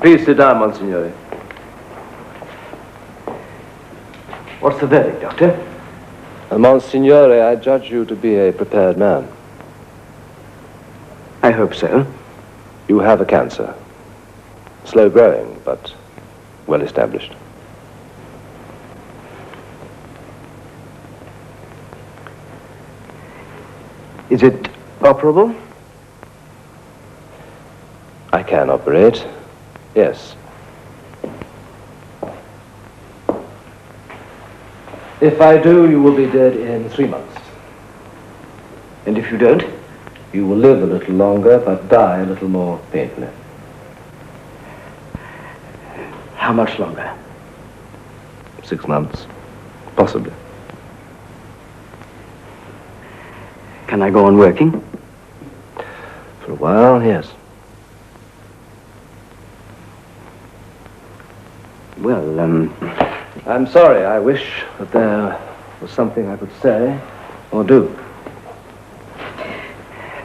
Please sit down, Monsignore. What's the verdict, Doctor? Monsignore, I judge you to be a prepared man. I hope so. You have a cancer. Slow growing, but well established. Is it operable? I can operate, yes. If I do, you will be dead in 3 months. And if you don't? You will live a little longer, but die a little more painfully. How much longer? 6 months, possibly. Can I go on working? For a while, yes. Well, I'm sorry. I wish that there was something I could say or do.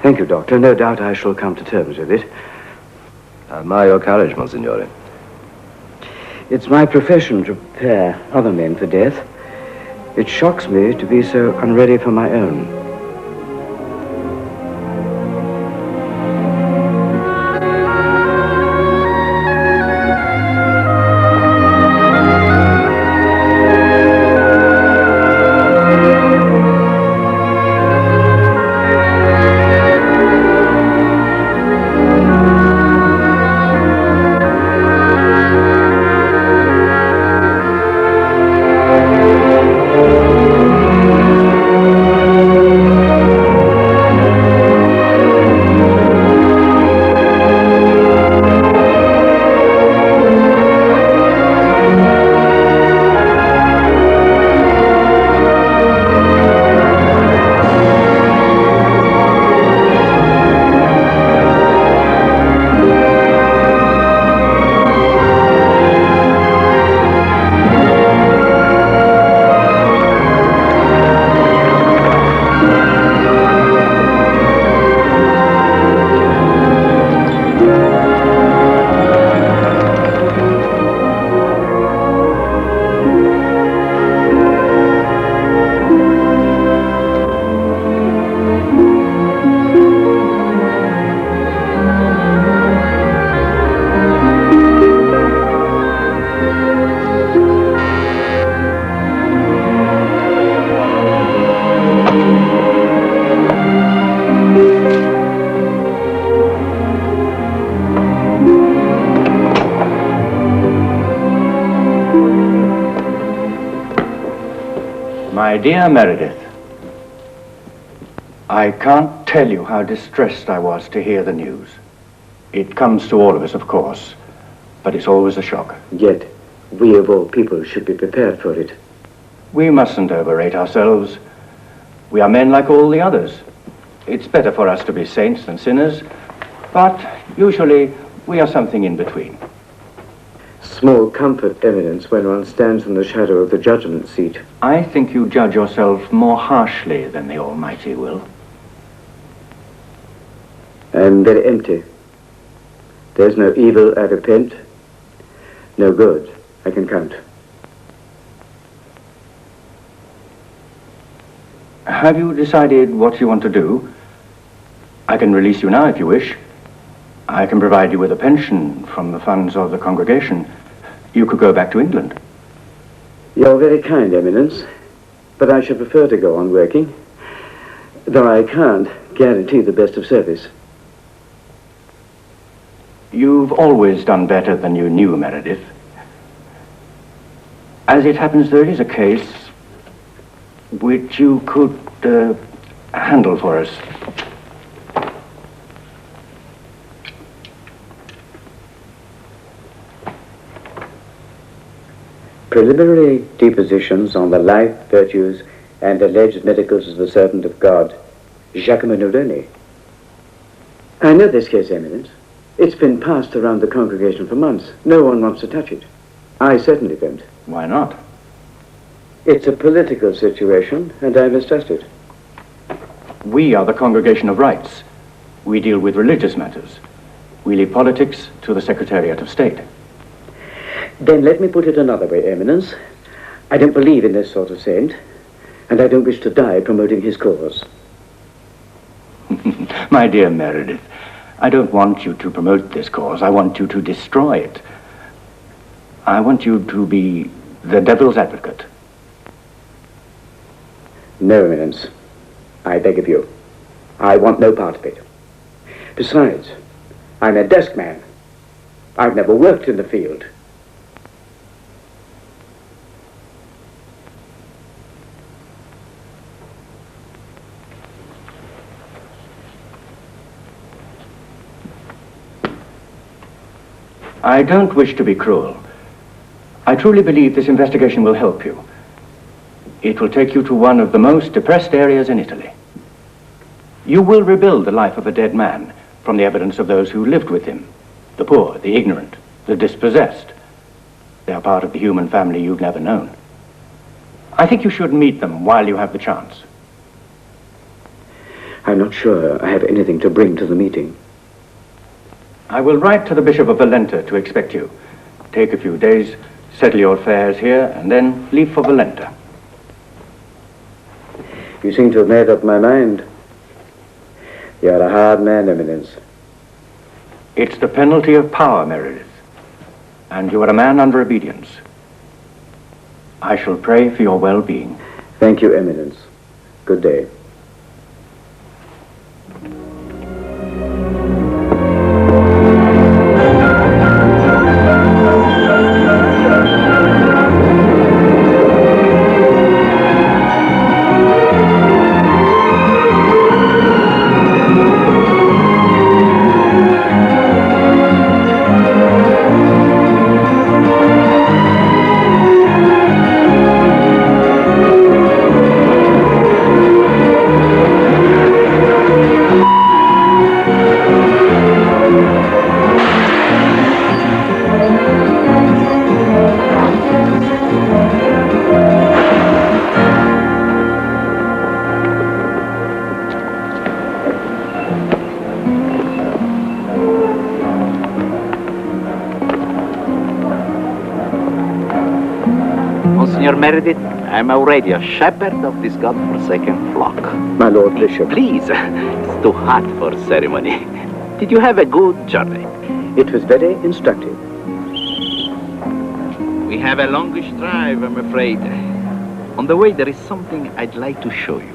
Thank you, Doctor. No doubt I shall come to terms with it. I admire your courage, Monsignore. It's my profession to prepare other men for death. It shocks me to be so unready for my own. My dear Meredith, I can't tell you how distressed I was to hear the news. It comes to all of us, of course, but it's always a shock. Yet, we of all people should be prepared for it. We mustn't overrate ourselves. We are men like all the others. It's better for us to be saints than sinners, but usually we are something in between. Small comfort evidence when one stands in the shadow of the judgment seat. I think you judge yourself more harshly than the Almighty will. I'm very empty. There's no evil I repent, no good I can count. Have you decided what you want to do? I can release you now if you wish. I can provide you with a pension from the funds of the congregation. You could go back to England. You're very kind, Eminence, but I should prefer to go on working, though I can't guarantee the best of service. You've always done better than you knew, Meredith. As it happens, there is a case which you could handle for us. Preliminary depositions on the life, virtues, and alleged miracles of the servant of God, Giacomo Neroni. I know this case, Eminence. It's been passed around the congregation for months. No one wants to touch it. I certainly don't. Why not? It's a political situation, and I mistrust it. We are the Congregation of Rights. We deal with religious matters. We leave politics to the Secretariat of State. Then let me put it another way, Eminence. I don't believe in this sort of saint, and I don't wish to die promoting his cause. My dear Meredith, I don't want you to promote this cause. I want you to destroy it. I want you to be the devil's advocate. No, Eminence. I beg of you. I want no part of it. Besides, I'm a desk man. I've never worked in the field. I don't wish to be cruel. I truly believe this investigation will help you. It will take you to one of the most depressed areas in Italy. You will rebuild the life of a dead man from the evidence of those who lived with him. The poor, the ignorant, the dispossessed. They are part of the human family you've never known. I think you should meet them while you have the chance. I'm not sure I have anything to bring to the meeting. I will write to the Bishop of Valenta to expect you. Take a few days, settle your affairs here, and then leave for Valenta. You seem to have made up my mind. You're a hard man, Eminence. It's the penalty of power, Meredith. And you are a man under obedience. I shall pray for your well-being. Thank you, Eminence. Good day. Monsignor Meredith, I'm already a shepherd of this godforsaken flock. My Lord Bishop. Please, it's too hot for ceremony. Did you have a good journey? It was very instructive. We have a longish drive, I'm afraid. On the way, there is something I'd like to show you.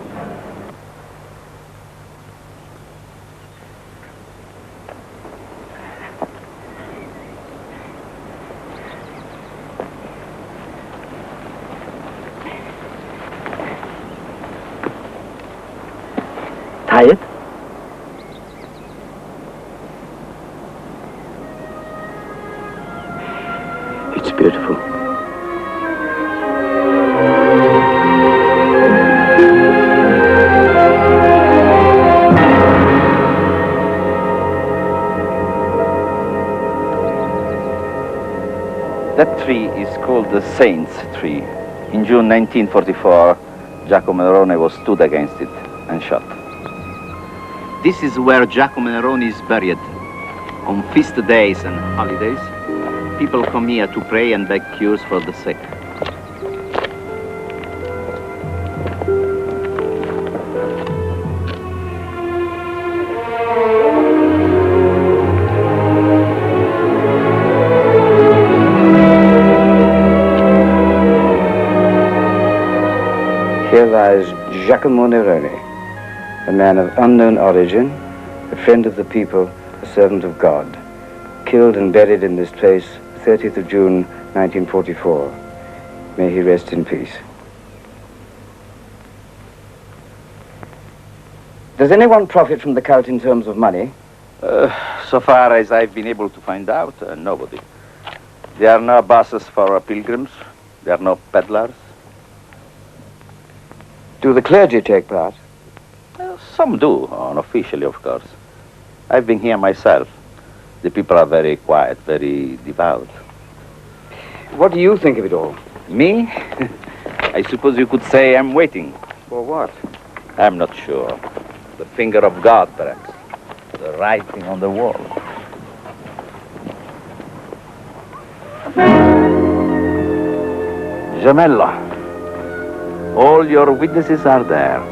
Tired? It's beautiful. That tree is called the Saints Tree. In June 1944, Giacomo Nerone was stood against it and shot. This is where Giacomo Nerone is buried. On feast days and holidays, people come here to pray and beg cures for the sick. Here lies Giacomo Nerone, a man of unknown origin, a friend of the people, a servant of God, killed and buried in this place, 30th of June, 1944. May he rest in peace. Does anyone profit from the cult in terms of money? So far as I've been able to find out, nobody. There are no buses for pilgrims. There are no peddlers. Do the clergy take part? Some do, unofficially, of course. I've been here myself. The people are very quiet, very devout. What do you think of it all? Me? I suppose you could say I'm waiting. For what? I'm not sure. The finger of God, perhaps. The writing on the wall. Gemello, all your witnesses are there.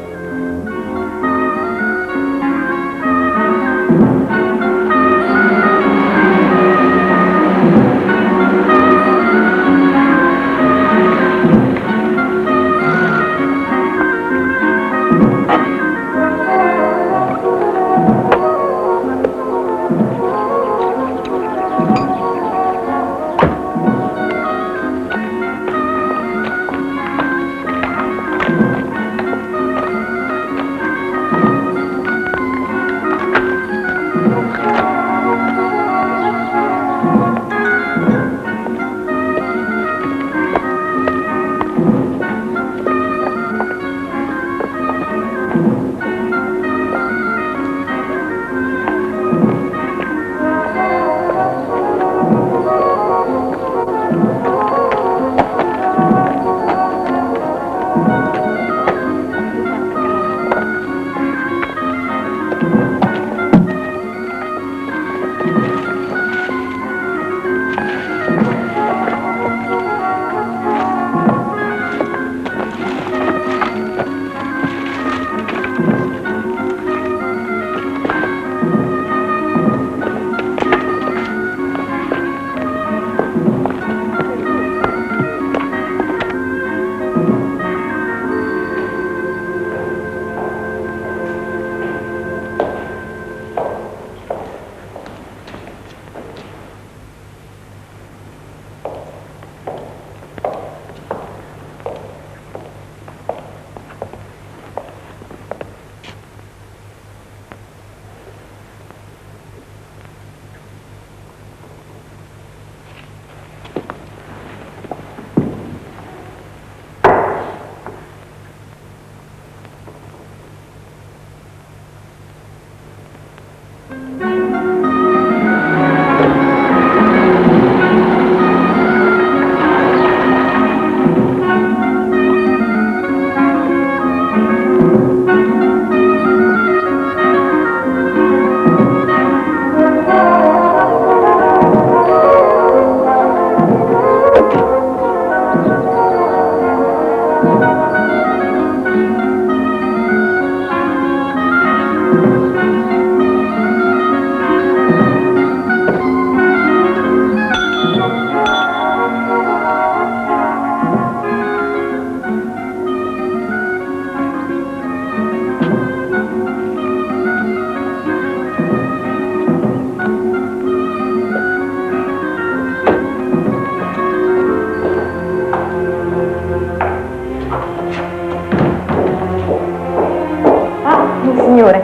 Signore,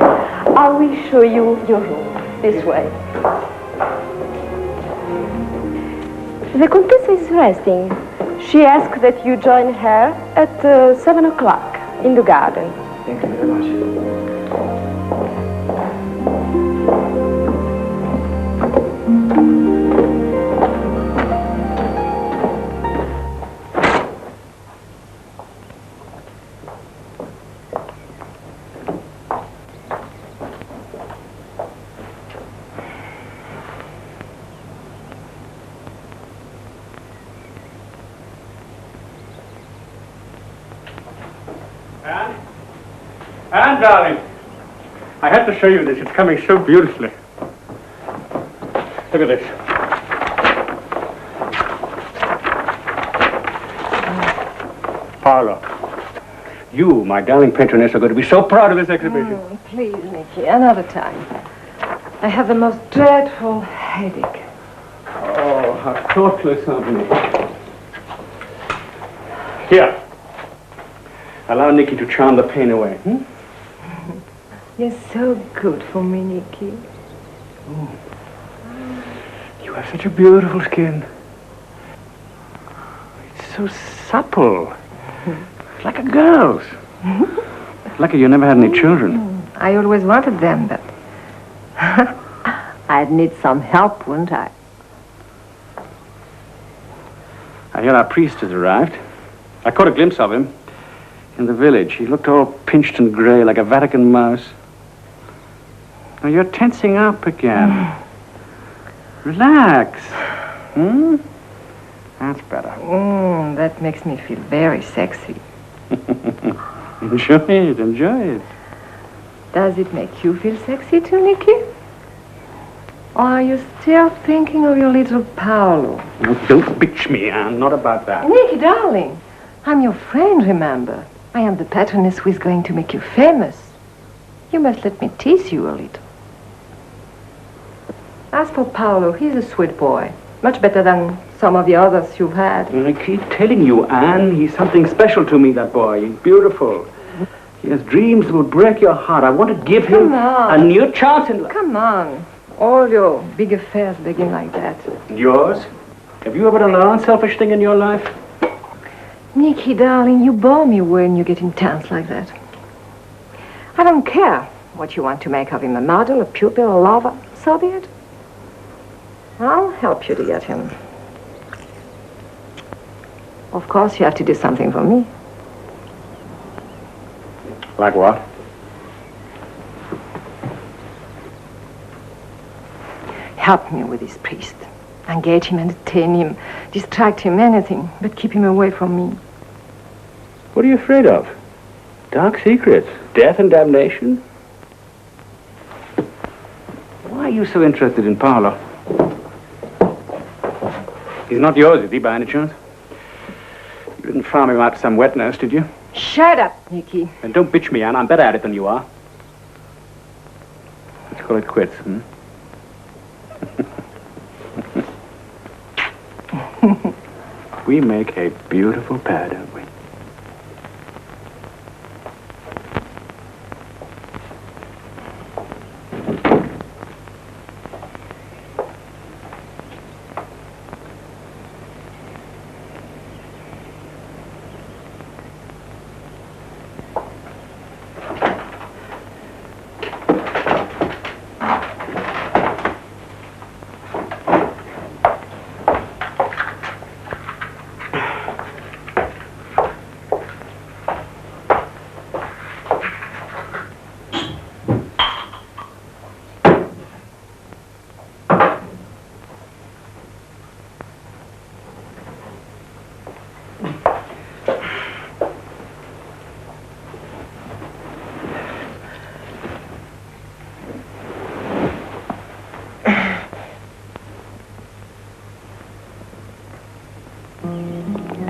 I will show you your room. This way. The Contessa is resting. She asked that you join her at 7 o'clock in the garden. Thank you very much. Anne, darling, I had to show you this. It's coming so beautifully. Look at this. Parlor. You, my darling patroness, are going to be so proud of this exhibition. Oh, please, Nicky, another time. I have the most dreadful headache. Oh, how thoughtless of me. Here. Allow Nicky to charm the pain away. You're so good for me, Nicky. Oh. You have such a beautiful skin. It's so supple. Like a girl's. Lucky you never had any children. I always wanted them, but I'd need some help, wouldn't I? I hear our priest has arrived. I caught a glimpse of him in the village. He looked all pinched and grey like a Vatican mouse. Now you're tensing up again. Relax. That's better. That makes me feel very sexy. Enjoy it, enjoy it. Does it make you feel sexy too, Nicky? Or are you still thinking of your little Paolo? Now, don't bitch me, Anne. Not about that. Nicky, darling, I'm your friend, remember? I am the patroness who is going to make you famous. You must let me tease you a little. As for Paolo, he's a sweet boy. Much better than some of the others you've had. I keep telling you, Anne, he's something special to me, that boy. He's beautiful. He has dreams that will break your heart. I want to give him a new chance in life. Come on. All your big affairs begin like that. And yours? Have you ever done an unselfish thing in your life? Nicky, darling, you bore me when you get intense like that. I don't care what you want to make of him, a model, a pupil, a lover. So be it. I'll help you to get him. Of course, you have to do something for me. Like what? Help me with this priest. Engage him, entertain him, distract him, anything, but keep him away from me. What are you afraid of? Dark secrets? Death and damnation? Why are you so interested in Paolo? He's not yours, is he, by any chance? You didn't farm him out to some wet nurse, did you? Shut up, Nicky. And don't bitch me, Anne. I'm better at it than you are. Let's call it quits, hmm? We make a beautiful pair, don't we?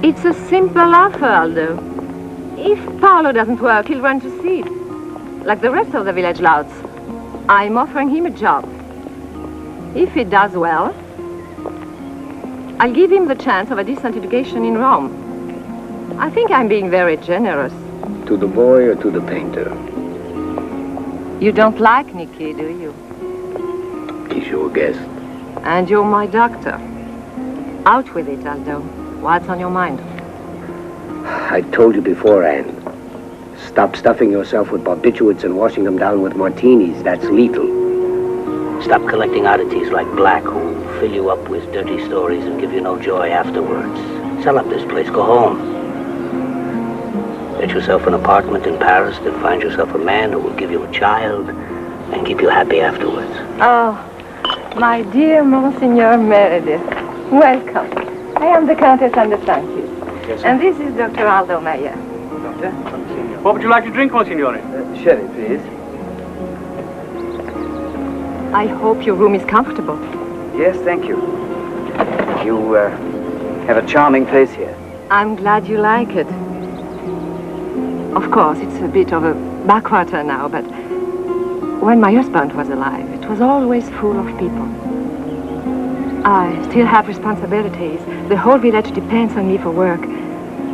It's a simple offer, Aldo. If Paolo doesn't work, he'll run to seed. Like the rest of the village louts. I'm offering him a job. If he does well, I'll give him the chance of a decent education in Rome. I think I'm being very generous. To the boy or to the painter? You don't like Nicky, do you? He's your guest. And you're my doctor. Out with it, Aldo. What's on your mind? I told you before, Anne. Stop stuffing yourself with barbiturates and washing them down with martinis. That's lethal. Stop collecting oddities like black who fill you up with dirty stories and give you no joy afterwards. Sell up this place. Go home. Get yourself an apartment in Paris, then find yourself a man who will give you a child and keep you happy afterwards. Oh, my dear Monsignor Meredith. Welcome. I am the Countess and the Frankies. Yes, and this is Dr. Aldo Meyer. Doctor? What would you like to drink, Monsignore? Sherry, please. I hope your room is comfortable. Yes, thank you. You have a charming place here. I'm glad you like it. Of course, it's a bit of a backwater now, but when my husband was alive, it was always full of people. I still have responsibilities. The whole village depends on me for work.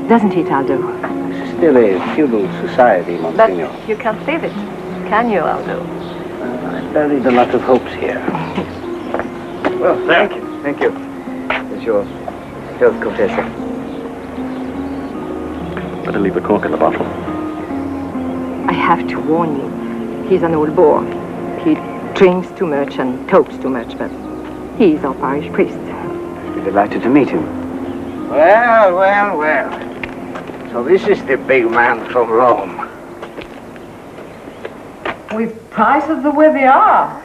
Doesn't it, Aldo? It's still a feudal society, Monsignor. But you can't save it, can you, Aldo? I buried a lot of hopes here. Well, thank you. Thank you. It's your health, Contessa. Better leave the cork in the bottle. I have to warn you. He's an old bore. He drinks too much and talks too much, but he's our parish priest. I'd be delighted to meet him. Well, well, well. So this is the big man from Rome. With prices the way they are.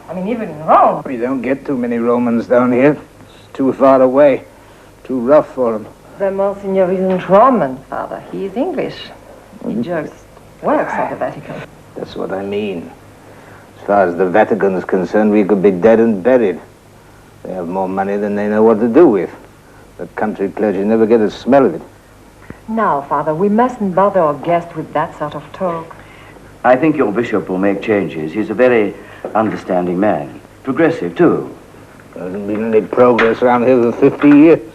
I mean, even in Rome. We don't get too many Romans down here. It's too far away. Too rough for him. The Monsignor isn't Roman, Father. He is English. He just works at the Vatican. That's what I mean. As far as the Vatican is concerned, we could be dead and buried. They have more money than they know what to do with. The country clergy never get a smell of it. Now, Father, we mustn't bother our guest with that sort of talk. I think your bishop will make changes. He's a very understanding man. Progressive, too. There hasn't been any progress around here for 50 years.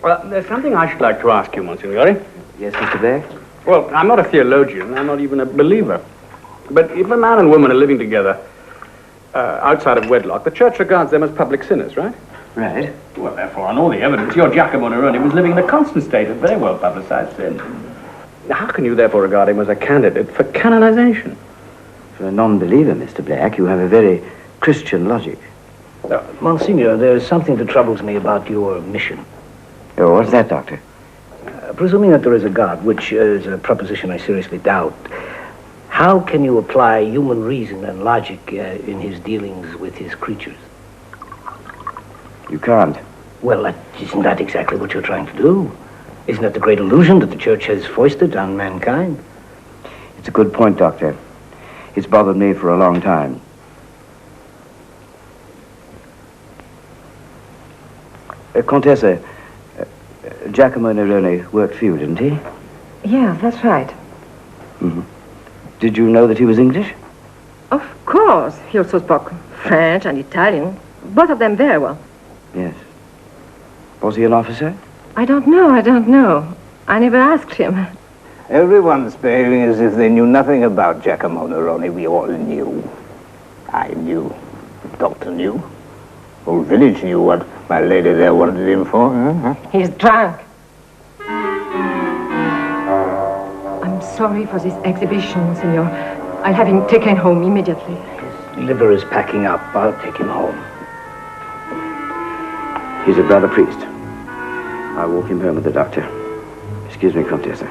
Well, there's something I should like to ask you, Monsignore. Yes, Mr. Beck? Well, I'm not a theologian. I'm not even a believer. But if a man and woman are living together outside of wedlock, the church regards them as public sinners, right? Right. Well, therefore, on all the evidence, your Giacomo Neroni was living in a constant state of very well publicized sin. How can you therefore regard him as a candidate for canonization? For a non-believer, Mr. Black, you have a very Christian logic. Monsignor, there's something that troubles me about your mission. Oh, what's that, Doctor? Presuming that there is a God, which is a proposition I seriously doubt, how can you apply human reason and logic in his dealings with his creatures? You can't. Well, isn't that exactly what you're trying to do? Isn't that the great illusion that the church has foisted on mankind? It's a good point, Doctor. It's bothered me for a long time. Contessa, Giacomo Neroni worked for you, didn't he? Yeah, that's right. Mm-hmm. Did you know that he was English? Of course. He also spoke French and Italian. Both of them very well. Yes. Was he an officer? I don't know. I never asked him. Everyone's behaving as if they knew nothing about Giacomo Neroni. We all knew. I knew. The doctor knew. The whole village knew what my lady there wanted him for. Huh? He's drunk. I'm sorry for this exhibition, Signor. I'll have him taken home immediately. His liver is packing up. I'll take him home. He's a brother priest. I'll walk him home with the doctor. Excuse me, Contessa.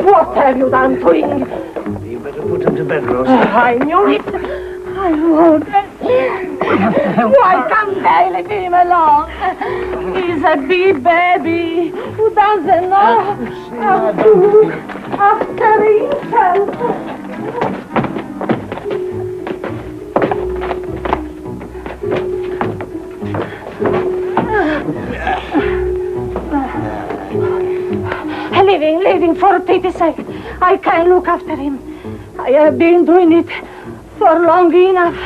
What have you done to him? You better put him to bed, Rosa. I knew it. I won't. Why can't they let him alone? He's a big baby who doesn't know how to look after himself. Leaving for pity's sake. I can't look after him. I have been doing it for long enough.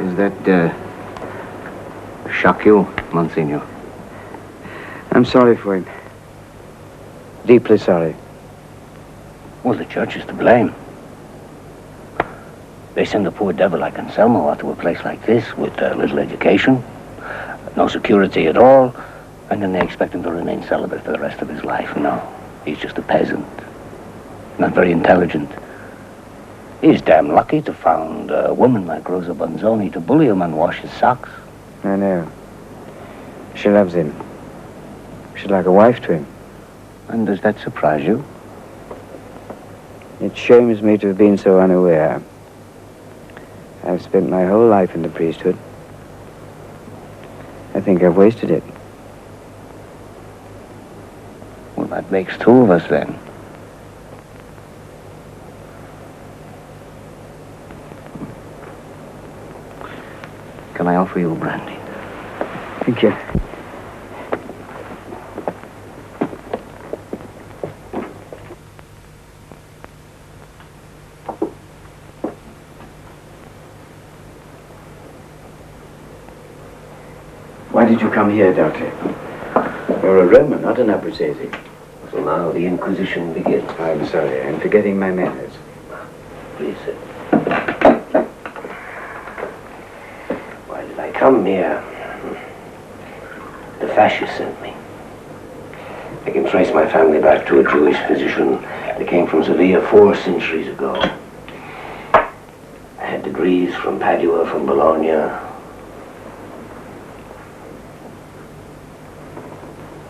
Does that shock you, Monsignor? I'm sorry for him. Deeply sorry. Well, the church is to blame. They send a poor devil like Anselmo out to a place like this with little education, no security at all, and then they expect him to remain celibate for the rest of his life. No, he's just a peasant, not very intelligent. He's damn lucky to found a woman like Rosa Bonzoni to bully him and wash his socks. I know. She loves him. She's like a wife to him. And does that surprise you? It shames me to have been so unaware. I've spent my whole life in the priesthood. I think I've wasted it. Well, that makes two of us then. Can I offer you brandy? Thank you. Why did you come here, Doctor? You're a Roman, not an Abruzzese. So now the Inquisition begins. I'm sorry, I'm forgetting my manners. Please sit. Why did I come here? The fascists sent me. I can trace my family back to a Jewish physician. They came from Sevilla 4 centuries ago. I had degrees from Padua, from Bologna.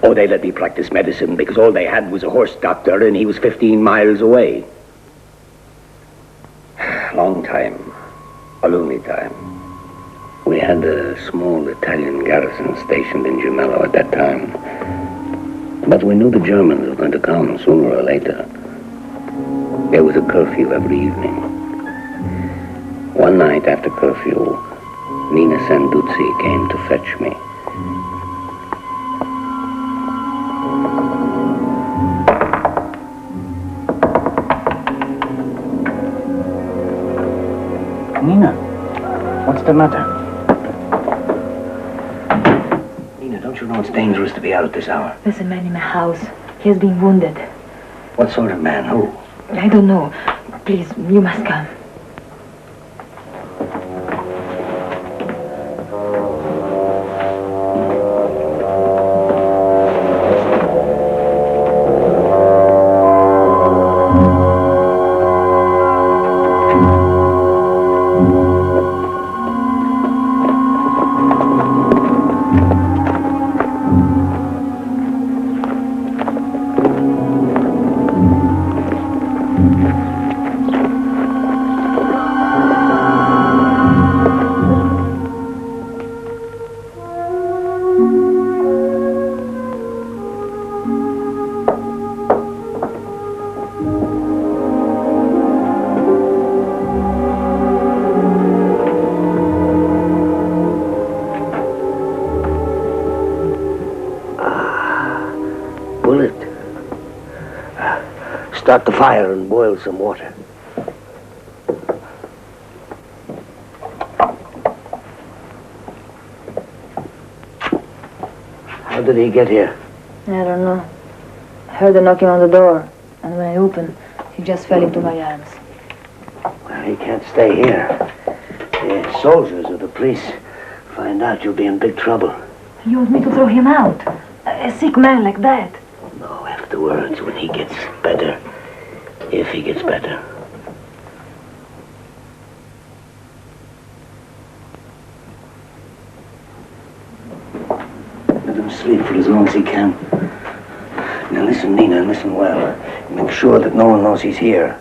Oh, they let me practice medicine because all they had was a horse doctor and he was 15 miles away. Long time. A lonely time. We had a small Italian garrison stationed in Gemello at that time. But we knew the Germans were going to come sooner or later. There was a curfew every evening. One night after curfew, Nina Sanduzzi came to fetch me. Nina, what's the matter? Nina, don't you know it's dangerous to be out at this hour? There's a man in my house. He has been wounded. What sort of man? Who? I don't know. Please, you must come. Start the fire and boil some water. How did he get here? I don't know. I heard a knocking on the door, and when I opened, he just fell into my arms. Well, he can't stay here. The soldiers or the police find out you'll be in big trouble. You want me to throw him out? A sick man like that? No, afterwards, when he gets better. If he gets better. Let him sleep for as long as he can. Now listen, Nina, listen well. Make sure that no one knows he's here.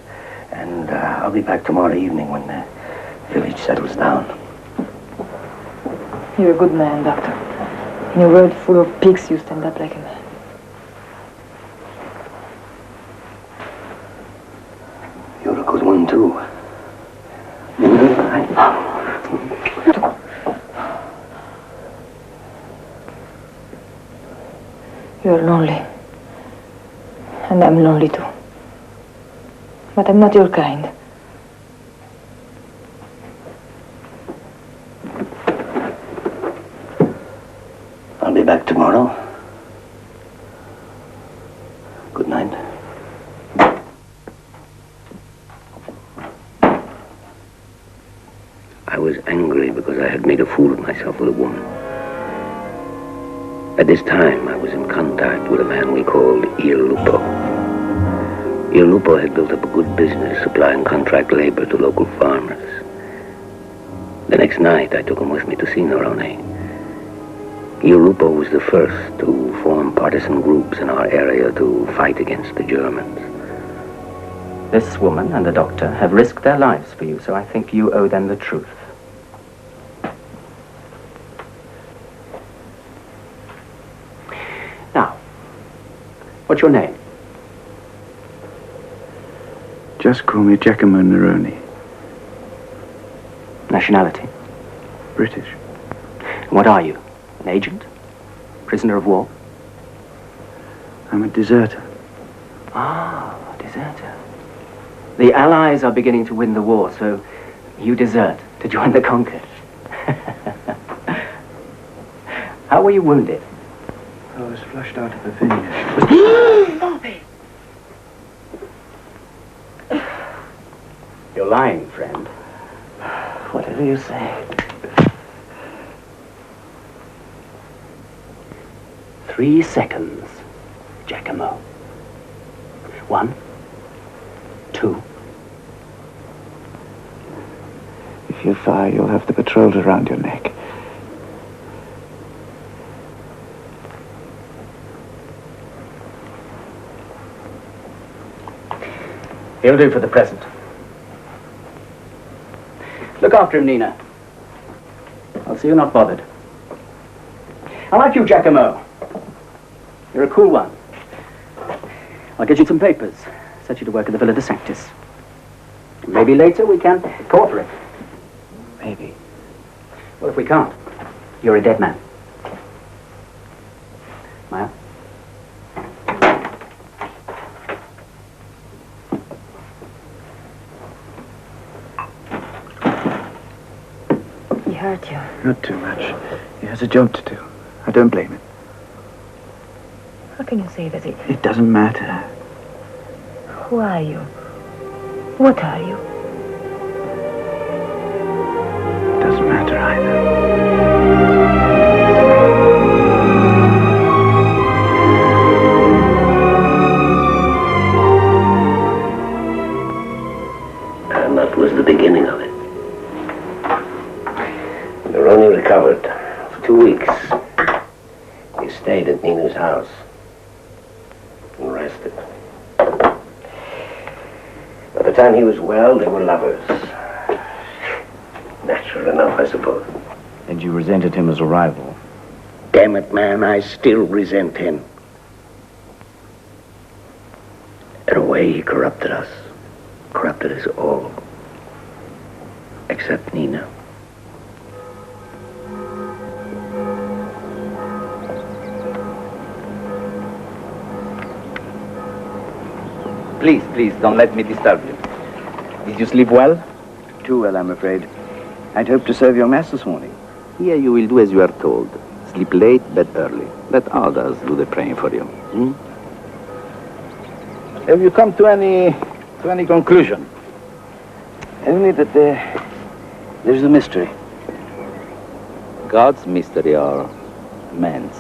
And I'll be back tomorrow evening when the village settles down. You're a good man, Doctor. In a world full of pigs, you stand up like a man. You're a good one, too. You're lonely. And I'm lonely, too. But I'm not your kind. I'll be back tomorrow. Good night. I was angry because I had made a fool of myself with a woman. At this time, I was in contact with a man we called Il Lupo. Il Lupo had built up a good business supplying contract labor to local farmers. The next night, I took him with me to see Nerone. Il Lupo was the first to form partisan groups in our area to fight against the Germans. This woman and the doctor have risked their lives for you, so I think you owe them the truth. Now, what's your name? Just call me Giacomo Nerone. Nationality? British. What are you? An agent? Prisoner of war? I'm a deserter. Ah, a deserter. The Allies are beginning to win the war, so you desert to join the conquered. How were you wounded? I was flushed out of the vineyard. Bobby! You're lying, friend. Whatever you say. 3 seconds, Giacomo. 1, 2. If you fire, you'll have the patrols around your neck. He'll do for the present. Look after him, Nina. I'll see you're not bothered. I like you, Giacomo. You're a cool one. I'll get you some papers. Set you to work at the Villa de Sanctis. Maybe later we can cooperate. Maybe. Well, if we can't, you're a dead man. Maya? He hurt you. Not too much. He has a job to do. I don't blame him. How can you say that It doesn't matter. Who are you? What are you? It doesn't matter either. And that was the beginning of it. Neroni recovered for 2 weeks. He stayed at Nina's house and rested. By the time he was well, they were lovers. Natural enough, I suppose. And you resented him as a rival? Damn it, man, I still resent him. In a way, he corrupted us. Corrupted us all. Except Nina. Please, please, don't let me disturb you. Did you sleep well? Too well, I'm afraid. I'd hoped to serve your mass this morning. Here you will do as you are told. Sleep late, bed early. Let others do the praying for you. Have you come to any conclusion? Only that there's a mystery. God's mystery or man's?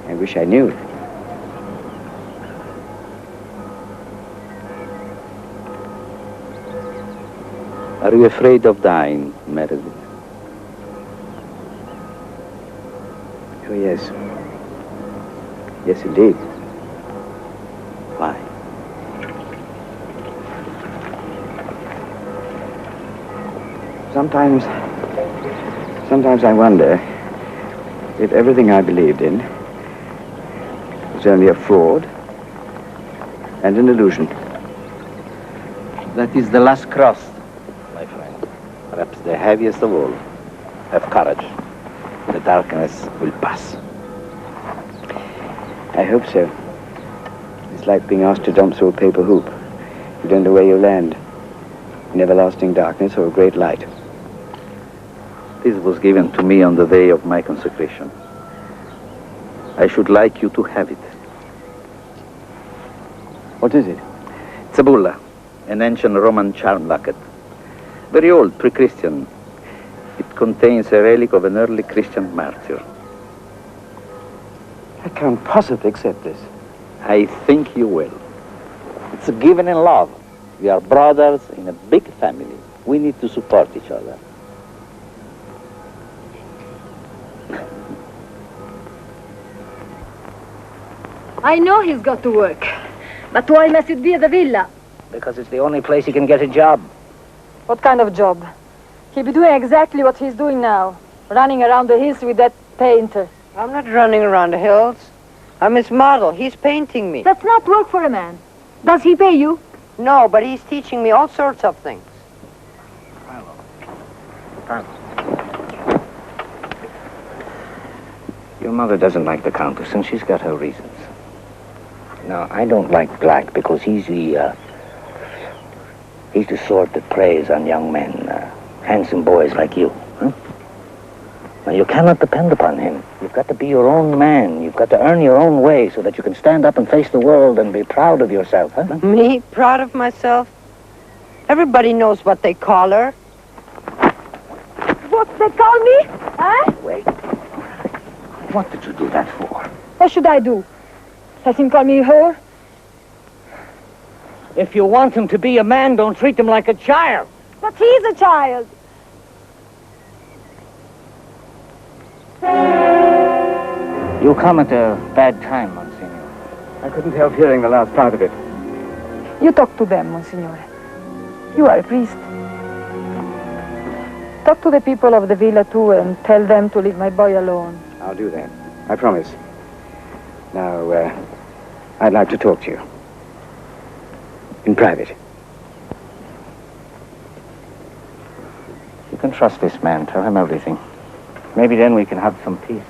I wish I knew. Are you afraid of dying, Meredith? Oh, yes. Yes, indeed. Why? Sometimes I wonder if everything I believed in was only a fraud and an illusion. That is the last cross, my friend. Perhaps the heaviest of all. Have courage. The darkness will pass. I hope so. It's like being asked to jump through a paper hoop. You don't know where you land. In everlasting darkness or a great light. This was given to me on the day of my consecration. I should like you to have it. What is it? It's a bulla, an ancient Roman charm locket. Very old, pre-Christian. It contains a relic of an early Christian martyr. I can't possibly accept this. I think you will. It's given in love. We are brothers in a big family. We need to support each other. I know he's got to work. But why must it be at the villa? Because it's the only place he can get a job. What kind of job? He'll be doing exactly what he's doing now. Running around the hills with that painter. I'm not running around the hills. I'm his model. He's painting me. That's not work for a man. Does he pay you? No, but he's teaching me all sorts of things. Your mother doesn't like the Countess, and she's got her reasons. Now, I don't like Black because he's the sort that preys on young men, handsome boys like you. Huh? Now, you cannot depend upon him. You've got to be your own man. You've got to earn your own way so that you can stand up and face the world and be proud of yourself, huh? Me? Proud of myself? Everybody knows what they call her. What they call me? Huh? Wait. What did you do that for? What should I do? Let him call me whore? If you want him to be a man, don't treat him like a child. But he's a child. You come at a bad time, Monsignor. I couldn't help hearing the last part of it. You talk to them, Monsignore. You are a priest. Talk to the people of the villa, too, and tell them to leave my boy alone. I'll do that. I promise. Now, I'd like to talk to you. In private. You can trust this man. Tell him everything. Maybe then we can have some peace.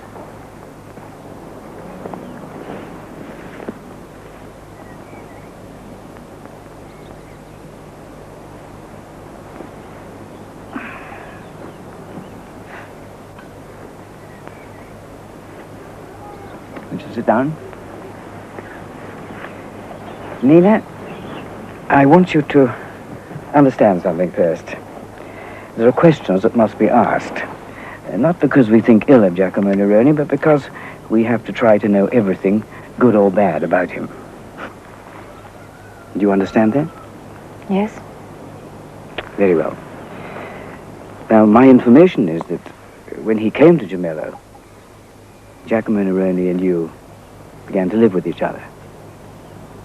Would you sit down? Nina, I want you to understand something first. There are questions that must be asked. Not because we think ill of Giacomo Neroni, but because we have to try to know everything, good or bad, about him. Do you understand that? Yes? Very well. Now, my information is that when he came to Gemello, Giacomo Neroni and you began to live with each other.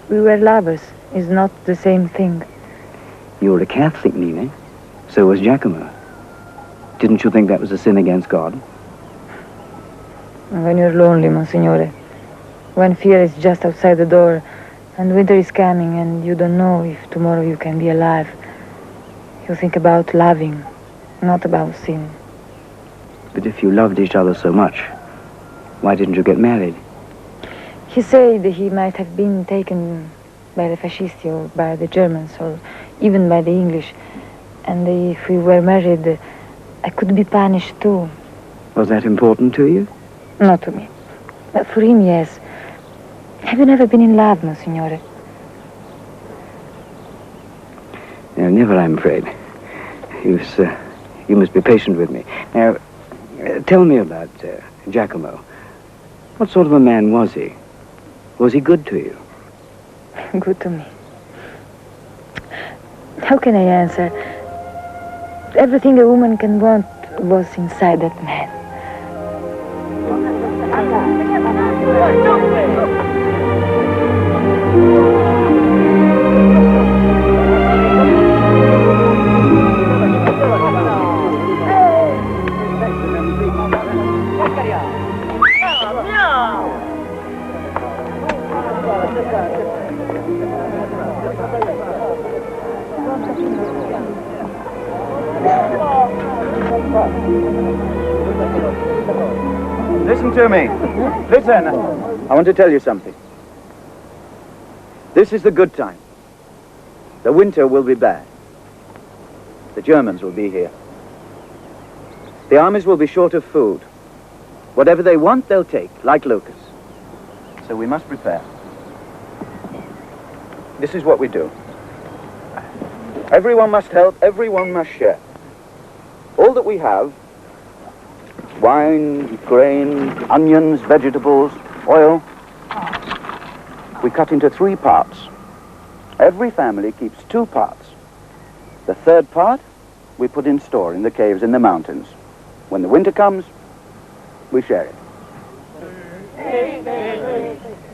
We were lovers. It's not the same thing. You were a Catholic, Nina. So was Giacomo. Didn't you think that was a sin against God? When you're lonely, Monsignore, when fear is just outside the door, and winter is coming, and you don't know if tomorrow you can be alive, you think about loving, not about sin. But if you loved each other so much, why didn't you get married? He said he might have been taken by the fascisti or by the Germans or even by the English. And if we were married, I could be punished too. Was that important to you? Not to me. But for him, yes. Have you never been in love, Monsignore? No, never, I'm afraid. You must be patient with me. Now, tell me about Giacomo. What sort of a man was he? Was he good to you? Good to me. How can I answer? Everything a woman can want was inside that man. Listen to me. Listen. I want to tell you something. This is the good time. The winter will be bad. The Germans will be here. The armies will be short of food. Whatever they want, they'll take, like locusts. So we must prepare. This is what we do. Everyone must help, everyone must share. All that we have, wine, grain, onions, vegetables, oil, we cut into 3 parts. Every family keeps 2 parts. The 3rd part, we put in store in the caves in the mountains. When the winter comes, we share it.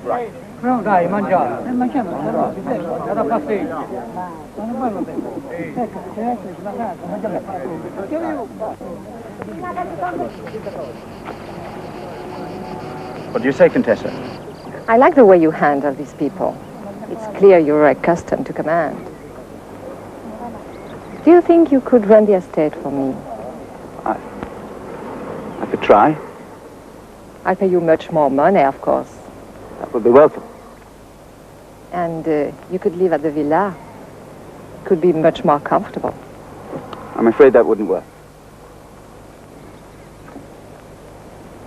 Right. No, dai, mangiare. Mangiamo, era passeggio. What do you say, Contessa? I like the way you handle these people. It's clear you're accustomed to command. Do you think you could run the estate for me? I could try. I'll pay you much more money, of course. That would be welcome. And you could live at the villa. Could be much more comfortable. I'm afraid that wouldn't work.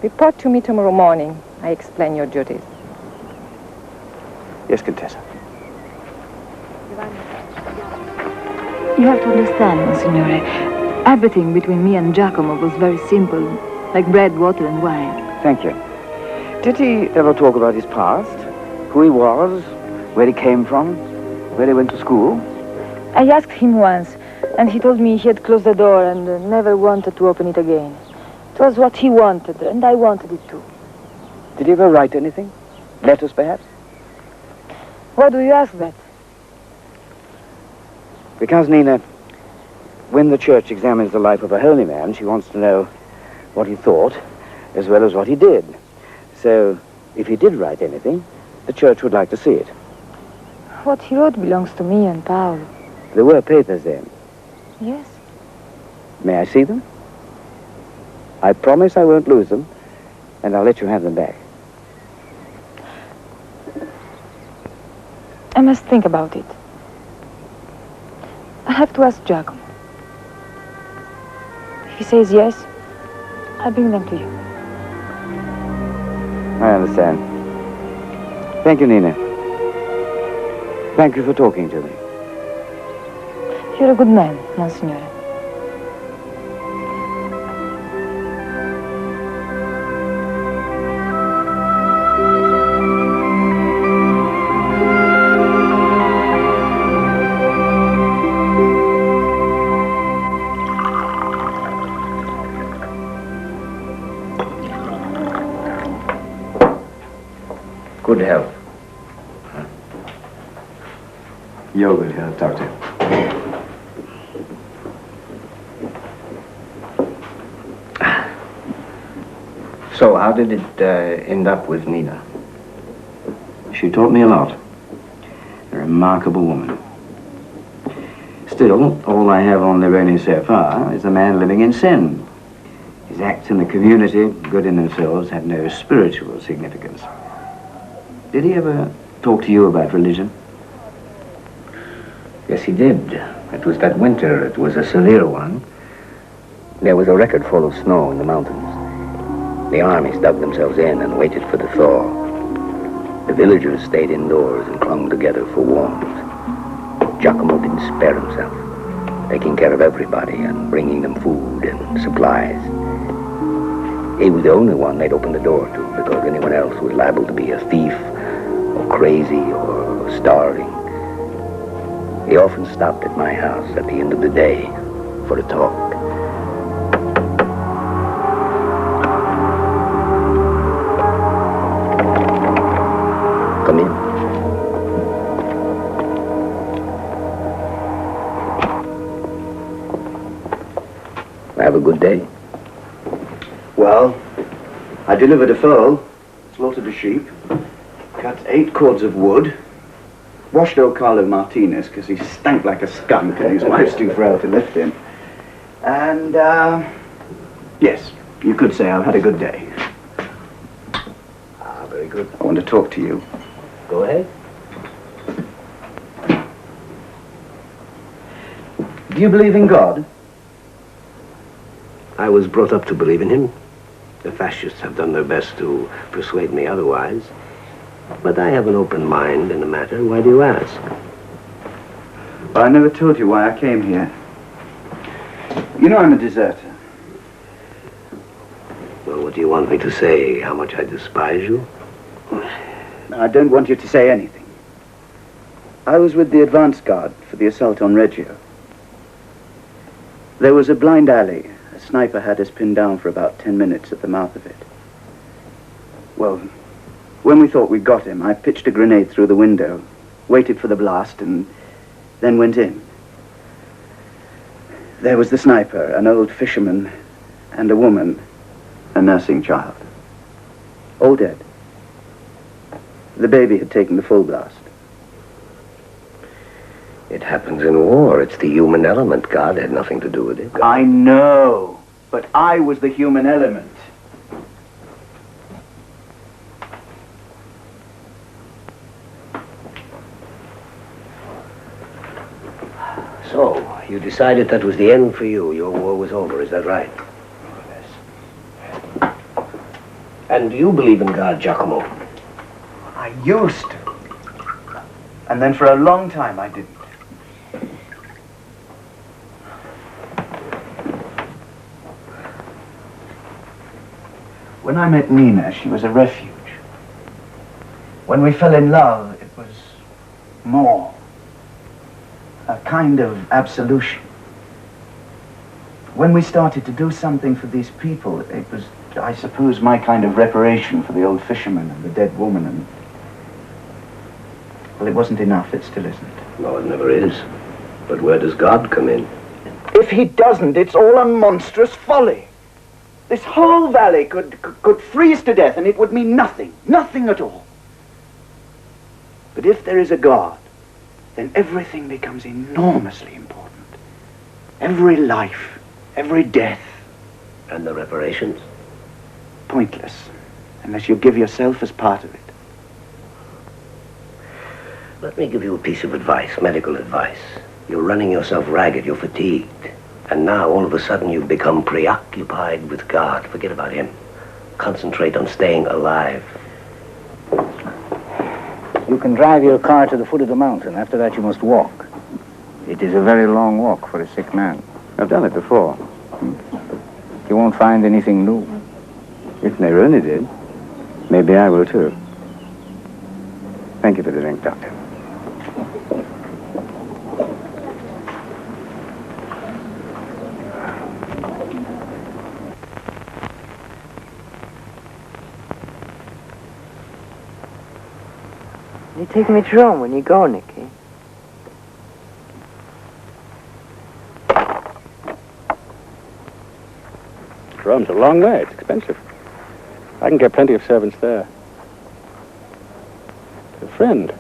Report to me tomorrow morning. I explain your duties. Yes, Contessa. You have to understand, Monsignore. Everything between me and Giacomo was very simple, like bread, water, and wine. Thank you. Did he ever talk about his past? Who he was? Where he came from? Where he went to school? I asked him once, and he told me he had closed the door and never wanted to open it again. It was what he wanted, and I wanted it too. Did he ever write anything? Letters, perhaps? Why do you ask that? Because, Nina, when the church examines the life of a holy man, she wants to know what he thought as well as what he did. So, if he did write anything, the church would like to see it. What he wrote belongs to me and Paolo. There were papers then. Yes. May I see them? I promise I won't lose them, and I'll let you have them back. I must think about it. I have to ask Giacomo. If he says yes, I'll bring them to you. I understand. Thank you, Nina. Thank you for talking to me. You're a good man, Monsignore. Good health. You're good health, Doctor. So, how did it end up with Nina? She taught me a lot. A remarkable woman. Still, all I have on Lerone so far is a man living in sin. His acts in the community, good in themselves, had no spiritual significance. Did he ever talk to you about religion? Yes, he did. It was that winter. It was a severe one. There was a record full of snow in the mountains. The armies dug themselves in and waited for the thaw. The villagers stayed indoors and clung together for warmth. Giacomo didn't spare himself, taking care of everybody and bringing them food and supplies. He was the only one they'd open the door to, because anyone else was liable to be a thief, or crazy, or starving. He often stopped at my house at the end of the day for a talk. Come in. Have a good day. Well, I delivered a foal, slaughtered a sheep, cut 8 cords of wood, washed old Carlo Martinez because he stank like a skunk and his wife's too frail to lift him. And, yes, you could say I've had a good day. Ah, very good. I want to talk to you. Go ahead. Do you believe in God? I was brought up to believe in him. The fascists have done their best to persuade me otherwise. But I have an open mind in the matter. Why do you ask? Well, I never told you why I came here. You know I'm a deserter. Well, what do you want me to say? How much I despise you? I don't want you to say anything. I was with the advance guard for the assault on Reggio. There was a blind alley. A sniper had us pinned down for about 10 minutes at the mouth of it. Well, when we thought we'd got him, I pitched a grenade through the window, waited for the blast, and then went in. There was the sniper, an old fisherman, and a woman, a nursing child. All dead. The baby had taken the full blast. It happens in war. It's the human element. God had nothing to do with it. I know, but I was the human element. decided that was the end for you. Your war was over, is that right? Yes. And do you believe in God, Giacomo? I used to. And then for a long time I didn't. When I met Nina, she was a refuge. When we fell in love, it was more. A kind of absolution. When we started to do something for these people, it was, I suppose, my kind of reparation for the old fisherman and the dead woman. And well, it wasn't enough. It still isn't. No, it never is. But where does God come in? If he doesn't, it's all a monstrous folly. This whole valley could freeze to death and it would mean nothing. Nothing at all. But if there is a God, then everything becomes enormously important. Every life, every death. And the reparations? Pointless, unless you give yourself as part of it. Let me give you a piece of advice, medical advice. You're running yourself ragged, you're fatigued. And now, all of a sudden, you've become preoccupied with God. Forget about him. Concentrate on staying alive. You can drive your car to the foot of the mountain. After that, you must walk. It is a very long walk for a sick man. I've done it before. You won't find anything new. If Nerone did, maybe I will too. Thank you for the drink, Doctor. You take me to Rome when you go, Nicky. Rome's a long way. It's expensive. I can get plenty of servants there. A friend.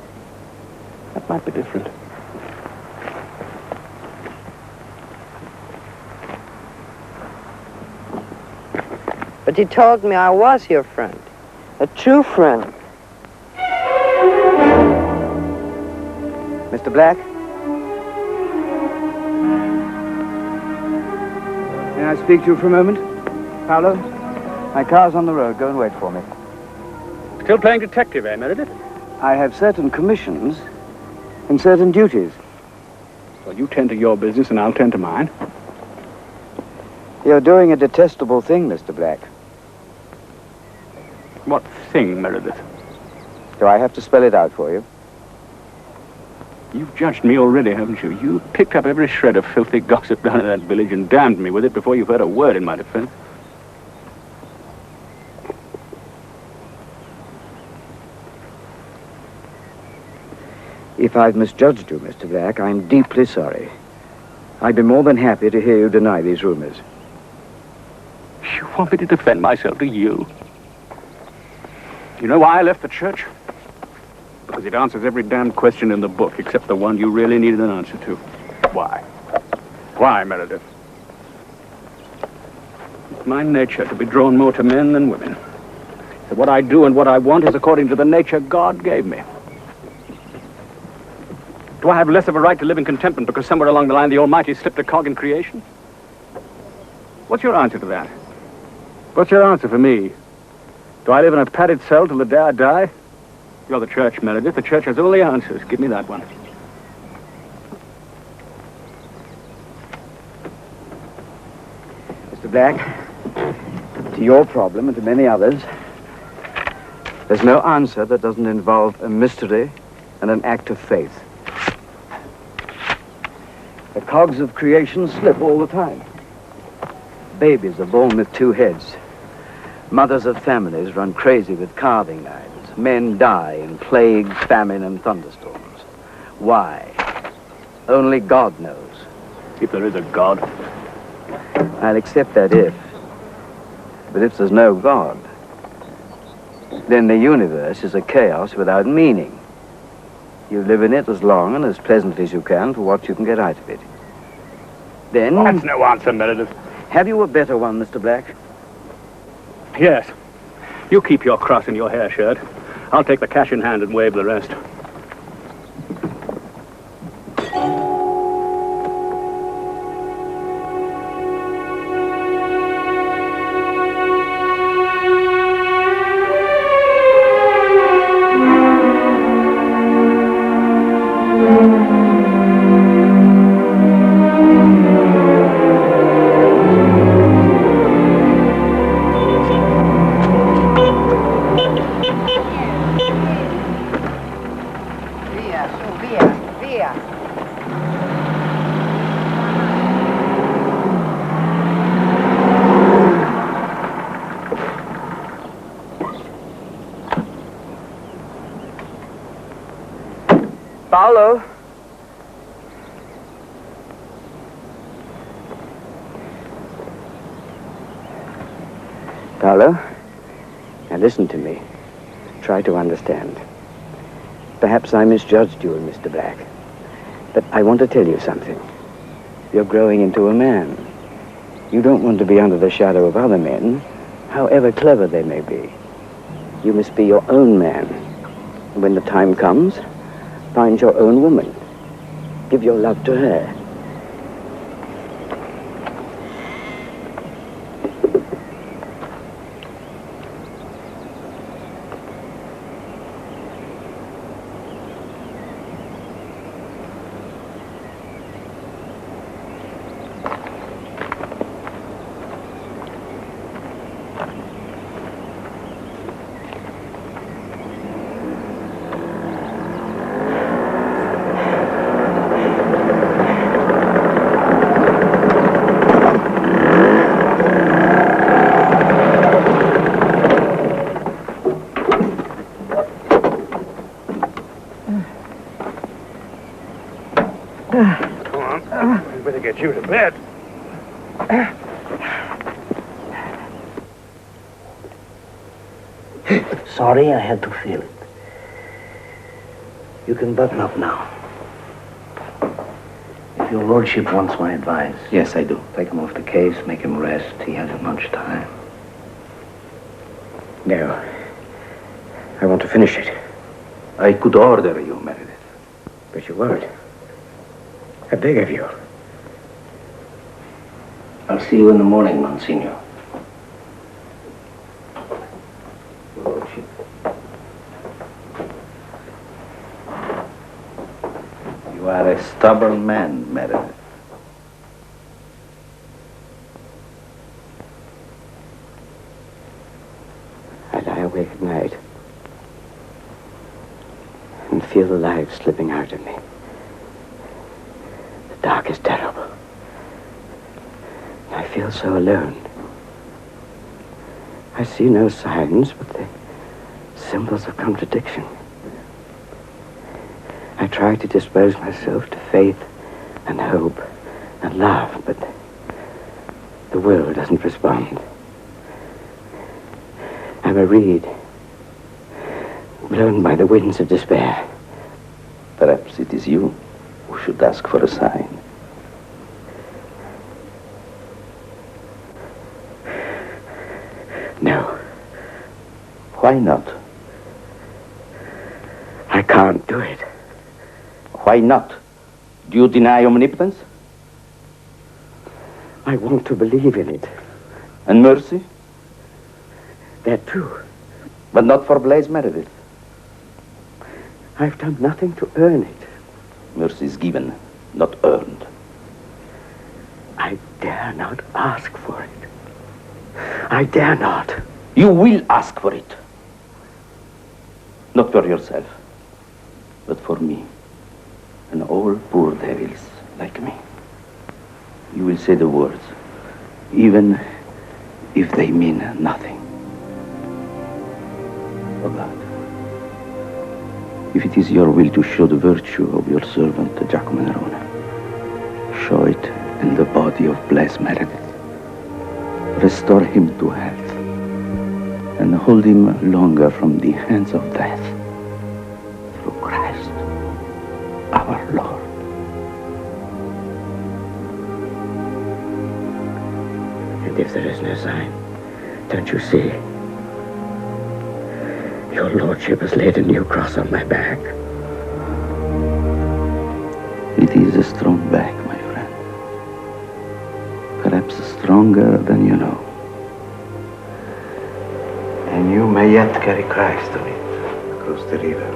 That might be different. But you told me I was your friend. A true friend. Mr. Black? May I speak to you for a moment? Paolo? My car's on the road. Go and wait for me. Still playing detective, eh, Meredith? I have certain commissions and certain duties. Well, you tend to your business and I'll tend to mine. You're doing a detestable thing, Mr. Black. What thing, Meredith? Do I have to spell it out for you? You've judged me already, haven't you? You picked up every shred of filthy gossip down in that village and damned me with it before you've heard a word in my defense. If I've misjudged you, Mr. Black, I'm deeply sorry. I'd be more than happy to hear you deny these rumors. You want me to defend myself to you? You know why I left the church? Because it answers every damned question in the book, except the one you really needed an answer to. Why? Why, Meredith? It's my nature to be drawn more to men than women. So what I do and what I want is according to the nature God gave me. Do I have less of a right to live in contentment because somewhere along the line the Almighty slipped a cog in creation? What's your answer to that? What's your answer for me? Do I live in a padded cell till the day I die? You're the church, Meredith. The church has all the answers. Give me that one. Mr. Black, to your problem and to many others, there's no answer that doesn't involve a mystery and an act of faith. The cogs of creation slip all the time. Babies are born with two heads. Mothers of families run crazy with carving knives. Men die in plague, famine, and thunderstorms. Why? Only God knows. If there is a God. I'll accept that if. But if there's no God, then the universe is a chaos without meaning. You live in it as long and as pleasantly as you can for what you can get out of it. Then... That's no answer, Meredith. Have you a better one, Mr. Black? Yes. You keep your cross in your hair shirt. I'll take the cash in hand and wave the rest. Paolo? Paolo, now listen to me. Try to understand. Perhaps I misjudged you and Mr. Black, but I want to tell you something. You're growing into a man. You don't want to be under the shadow of other men, however clever they may be. You must be your own man. And when the time comes, find your own woman. Give your love to her. Get you to bed. Sorry, I had to feel it. You can button up now. If your lordship wants my advice. Yes, I do. Take him off the case, make him rest. He hasn't much time. No. I want to finish it. I could order you, Meredith. But you won't. I beg of you. I'll see you in the morning, Monsignor. Your lordship. You are a stubborn man, Meredith. I lie awake at night and feel the life slipping out of me. The dark is terrible. I feel so alone. I see no signs but the symbols of contradiction. I try to dispose myself to faith and hope and love, but the will doesn't respond. I'm a reed, blown by the winds of despair. Perhaps it is you who should ask for a sign. No. Why not? I can't do it. Why not? Do you deny omnipotence? I want to believe in it. And mercy? That too. But not for Blaise Meredith. I've done nothing to earn it. Mercy is given, not earned. I dare not ask for it. I dare not. You will ask for it. Not for yourself, but for me and all poor devils like me. You will say the words, even if they mean nothing. Oh God, if it is your will to show the virtue of your servant Giacomo Nerone, show it in the body of Blaise Meredith. Restore him to health and hold him longer from the hands of death. Through Christ, our Lord. And if there is no sign, don't you see? Your lordship has laid a new cross on my back. It is a strong back, my friend. Perhaps stronger than you know. And you may yet carry Christ on it across the river.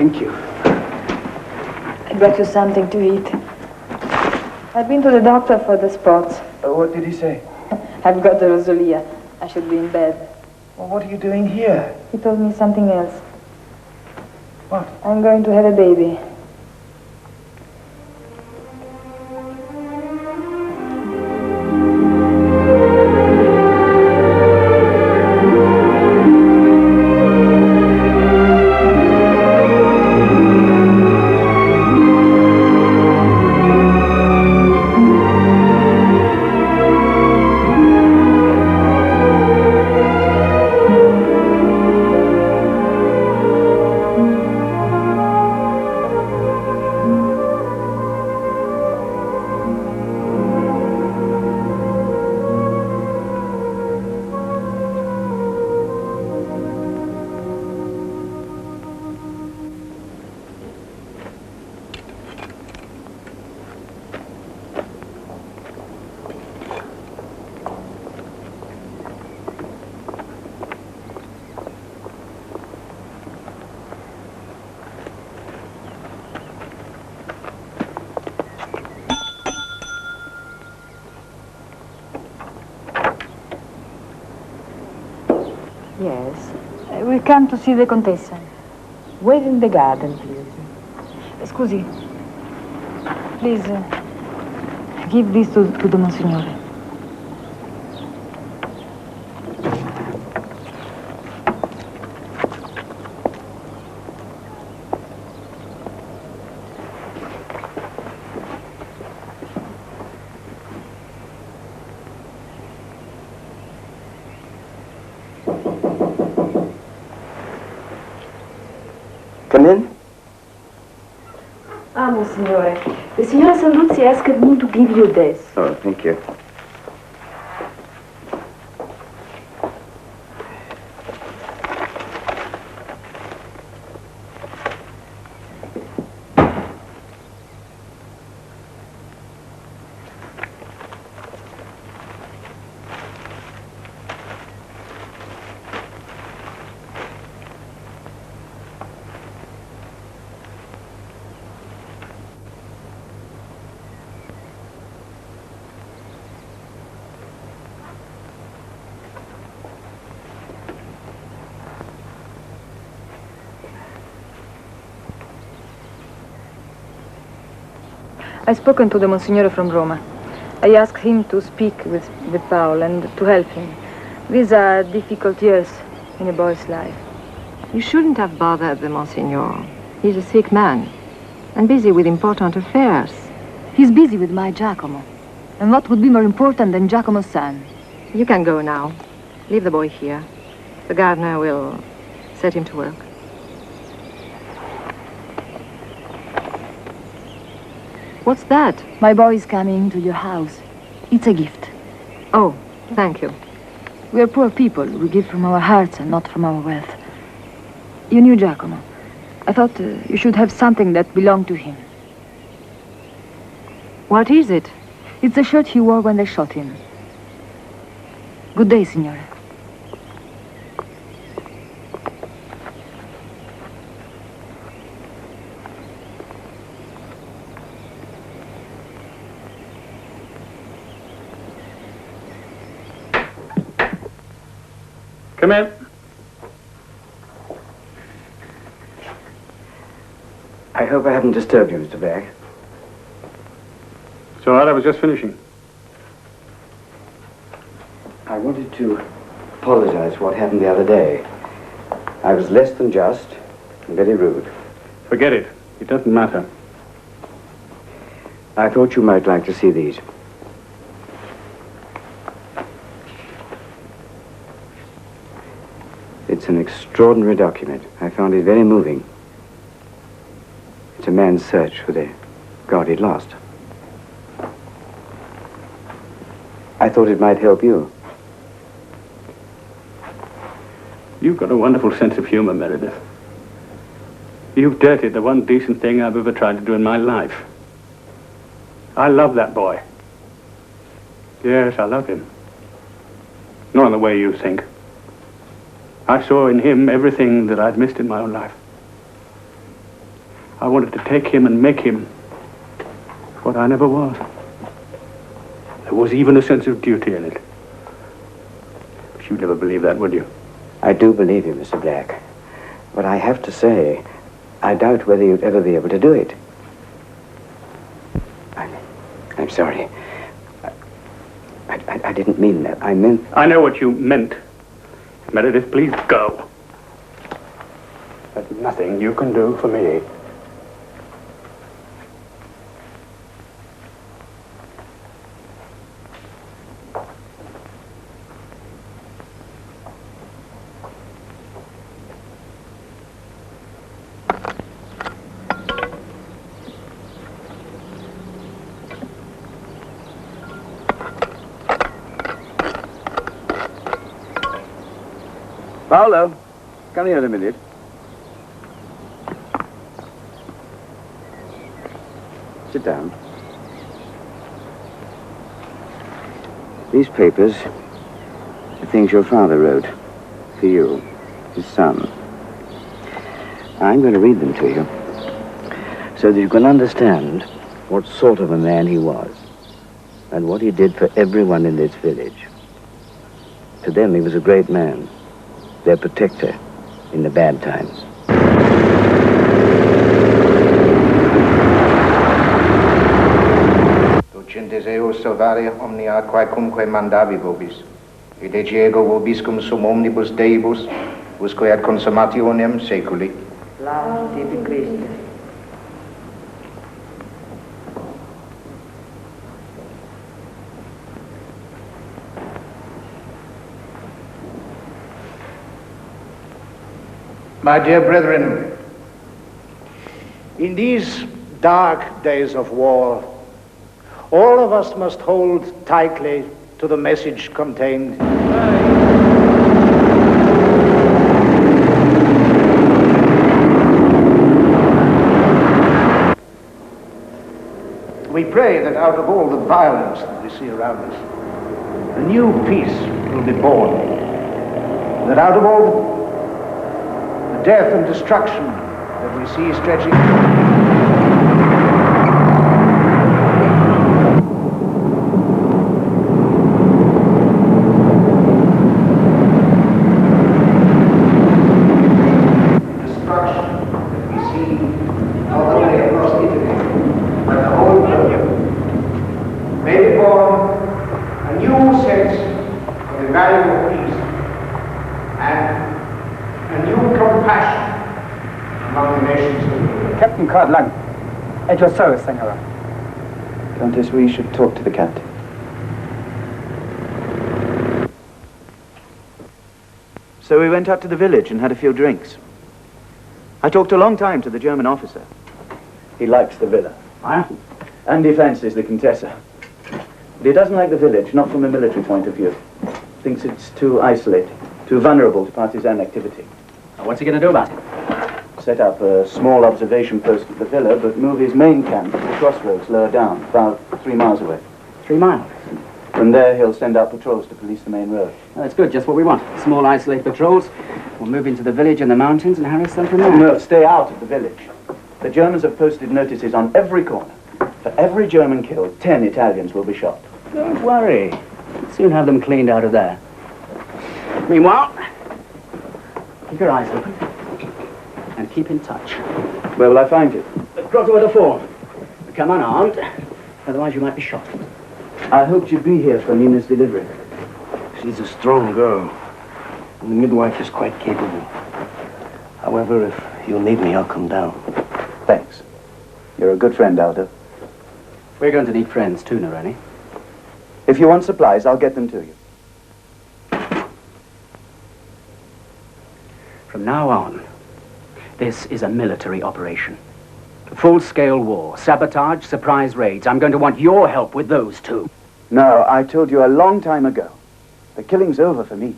Thank you. I brought you something to eat. I've been to the doctor for the spots. What did he say? I've got the rosolia. I should be in bed. Well, what are you doing here? He told me something else. What? I'm going to have a baby. Yes. We come to see the Contessa. Wait in the garden, please. Scusi. Please, give this to the Monsignore. Come in. Ah, Monsignore. The Signora Sanduzzi asked me to give you this. Oh, thank you. I've spoken to the Monsignore from Roma. I asked him to speak with Paul and to help him. These are difficult years in a boy's life. You shouldn't have bothered the Monsignor. He's a sick man and busy with important affairs. He's busy with my Giacomo. And what would be more important than Giacomo's son? You can go now. Leave the boy here. The gardener will set him to work. What's that? My boy is coming to your house. It's a gift. Oh, thank you. We are poor people. We give from our hearts and not from our wealth. You knew Giacomo. I thought you should have something that belonged to him. What is it? It's the shirt he wore when they shot him. Good day, Signora. Come in. I hope I haven't disturbed you, Mr. Berg. It's all right, I was just finishing. I wanted to apologize for what happened the other day. I was less than just and very rude. Forget it. It doesn't matter. I thought you might like to see these. It's an extraordinary document. I found it very moving. It's a man's search for the God he'd lost. I thought it might help you. You've got a wonderful sense of humor, Meredith. You've dirtied the one decent thing I've ever tried to do in my life. I love that boy. Yes, I love him. Not in the way you think. I saw in him everything that I'd missed in my own life. I wanted to take him and make him what I never was. There was even a sense of duty in it. But you'd never believe that, would you? I do believe you, Mr. Black. But I have to say, I doubt whether you'd ever be able to do it. I'm sorry. I didn't mean that. I meant... I know what you meant. Meredith, please go. There's nothing you can do for me. Paolo, come here a minute. Sit down. These papers are things your father wrote for you, his son. I'm going to read them to you so that you can understand what sort of a man he was and what he did for everyone in this village. To them, he was a great man, their protector in the bad times. Ducentes eos salvare omnia quaecumque mandavi vobis, id ege ego vobiscum sum omnibus Deibus, usque ad consummationem seculi. Laus tibi Christe. My dear brethren, in these dark days of war, all of us must hold tightly to the message contained. We pray that out of all the violence that we see around us, a new peace will be born. That out of all the death and destruction that we see stretching. At your service, Senora. Countess, we should talk to the captain. So we went up to the village and had a few drinks. I talked a long time to the German officer. He likes the villa. Huh? And he fancies the Contessa. But he doesn't like the village, not from a military point of view. Thinks it's too isolated, too vulnerable to partisan activity. Now, what's he going to do about it? Set up a small observation post at the villa, but move his main camp to the crossroads lower down, about 3 miles away. 3 miles? From there, he'll send out patrols to police the main road. Well, that's good, just what we want. Small, isolated patrols. We'll move into the village and the mountains and harass them from there. No, stay out of the village. The Germans have posted notices on every corner. For every German killed, 10 Italians will be shot. Don't worry. We'll soon have them cleaned out of there. Meanwhile, keep your eyes open. And keep in touch. Where will I find you? The grotto of the Faun. Come unarmed, otherwise you might be shot. I hoped you'd be here for Nina's delivery. She's a strong girl, and the midwife is quite capable. However, if you'll need me, I'll come down. Thanks. You're a good friend, Aldo. We're going to need friends too, Neroni. If you want supplies, I'll get them to you. From now on, this is a military operation. Full-scale war, sabotage, surprise raids. I'm going to want your help with those too. No, I told you a long time ago. The killing's over for me.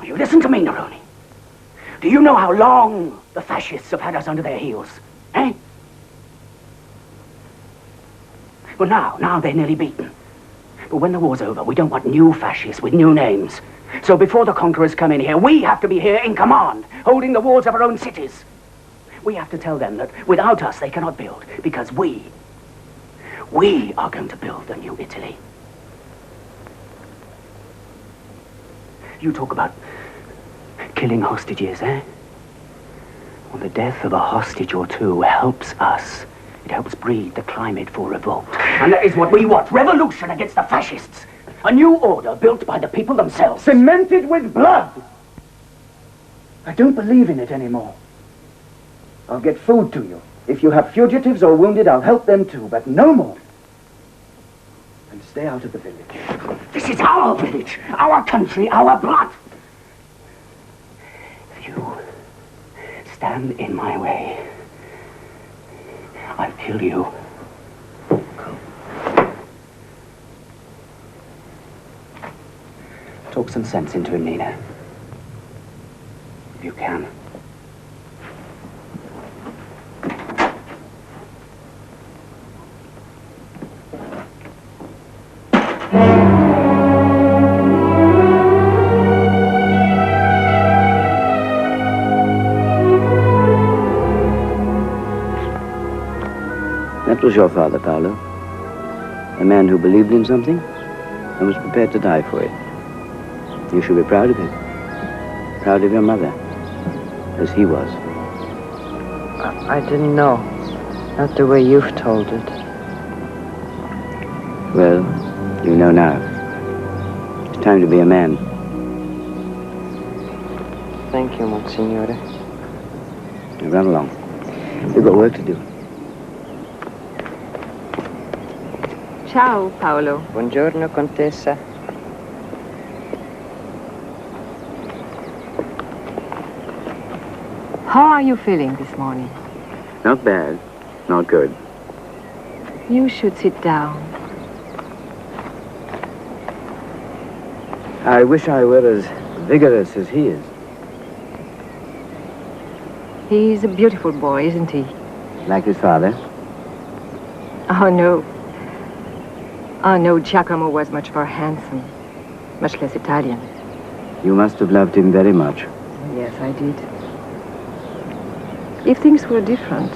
You listen to me, Neroni. Do you know how long the fascists have had us under their heels? Eh? Well, now they're nearly beaten. But when the war's over, we don't want new fascists with new names. So before the conquerors come in here, we have to be here in command, holding the walls of our own cities. We have to tell them that without us they cannot build, because we are going to build the new Italy. You talk about killing hostages, eh? Well, the death of a hostage or two helps us. It helps breed the climate for revolt. And that is what we want. Revolution against the fascists. A new order built by the people themselves. Cemented with blood! I don't believe in it anymore. I'll get food to you. If you have fugitives or wounded, I'll help them too, but no more. And stay out of the village. This is our village, our country, our blood. If you stand in my way, I'll kill you. Talk some sense into him, Nina. If you can. That was your father, Paolo. A man who believed in something and was prepared to die for it. You should be proud of him. Proud of your mother, as he was. I didn't know. Not the way you've told it. Well, you know now. It's time to be a man. Thank you, Monsignore. Now run along. We've got work to do. Ciao, Paolo. Buongiorno, Contessa. How are you feeling this morning? Not bad. Not good. You should sit down. I wish I were as vigorous as he is. He's a beautiful boy, isn't he? Like his father. Oh, no. Oh, no, Giacomo was much more handsome. Much less Italian. You must have loved him very much. Yes, I did. If things were different,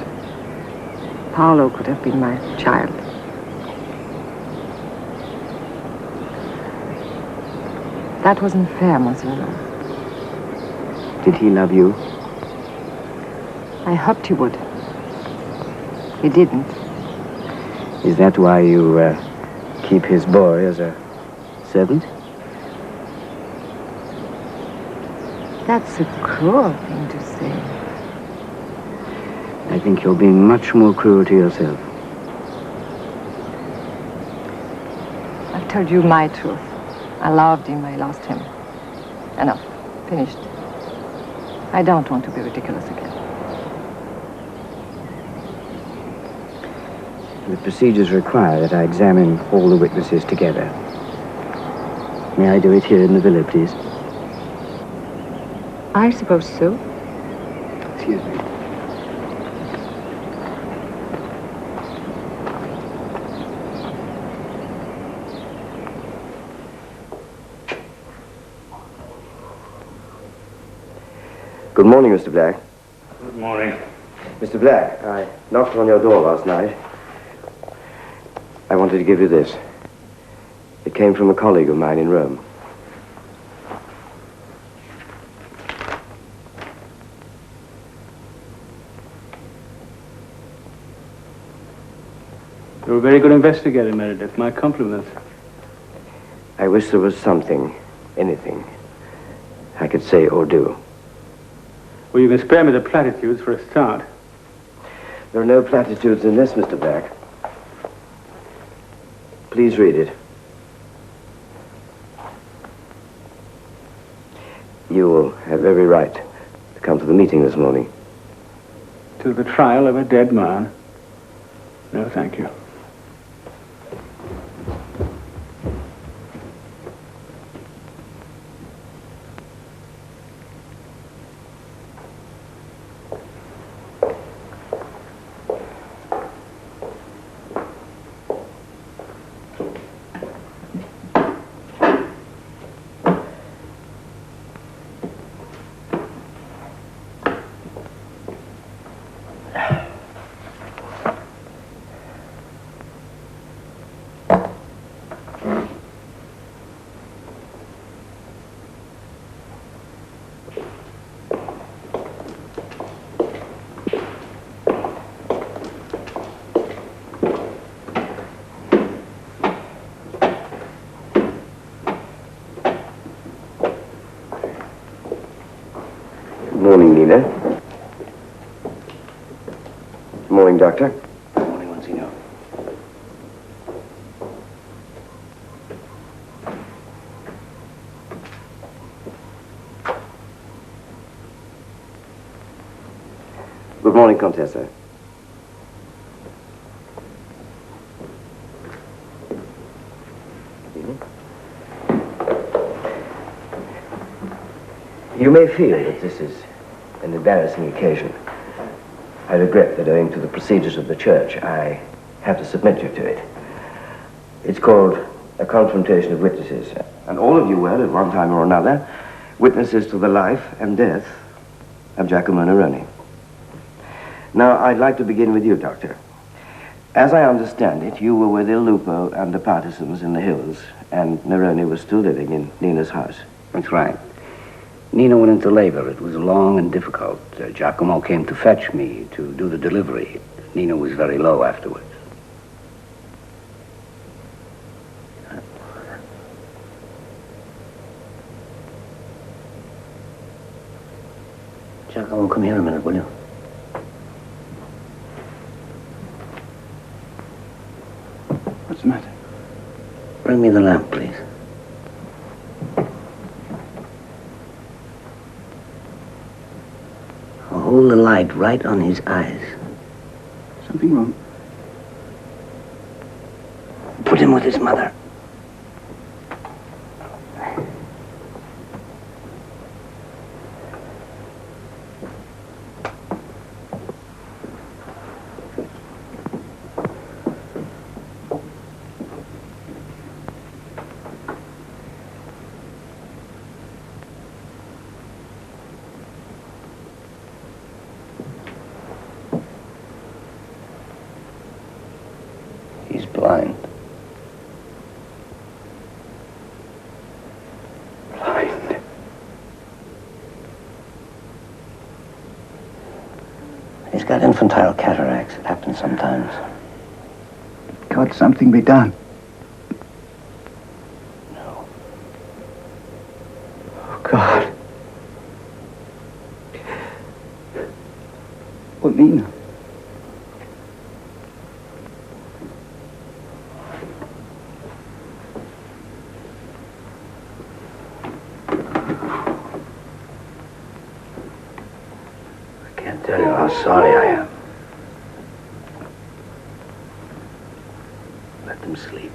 Paolo could have been my child. That wasn't fair, Monsignor. Did he love you? I hoped he would. He didn't. Is that why you keep his boy as a servant? That's a cruel thing to say. I think you're being much more cruel to yourself. I've told you my truth. I loved him, I lost him. Enough. Finished. I don't want to be ridiculous again. The procedures require that I examine all the witnesses together. May I do it here in the villa, please? I suppose so. Excuse me. Good morning, Mr. Black. Good morning. Mr. Black, I knocked on your door last night. I wanted to give you this. It came from a colleague of mine in Rome. You're a very good investigator, Meredith. My compliments. I wish there was something, anything, I could say or do. Well, you can spare me the platitudes for a start. There are no platitudes in this, Mr. Black. Please read it. You will have every right to come to the meeting this morning. To the trial of a dead man? No, thank you. Morning, Nina. Morning, Doctor. Morning, Monsignor. Good morning, Contessa. You may feel that this is an embarrassing occasion. I regret that owing to the procedures of the church, I have to submit you to it. It's called a confrontation of witnesses, and all of you were, at one time or another, witnesses to the life and death of Giacomo Neroni. Now, I'd like to begin with you, Doctor. As I understand it, you were with Il Lupo and the partisans in the hills, and Neroni was still living in Nina's house. That's right. Nina went into labor. It was long and difficult. Giacomo came to fetch me to do the delivery. Nina was very low afterwards. Giacomo, come here a minute, will you? What's the matter? Bring me the lamp, please. Hold the light right on his eyes. Something wrong? Put him with his mother. He's blind. Blind. He's got infantile cataracts. It happens sometimes. Could something be done? No. Oh, God. Well, Nina. Tell you how sorry I am. Let them sleep.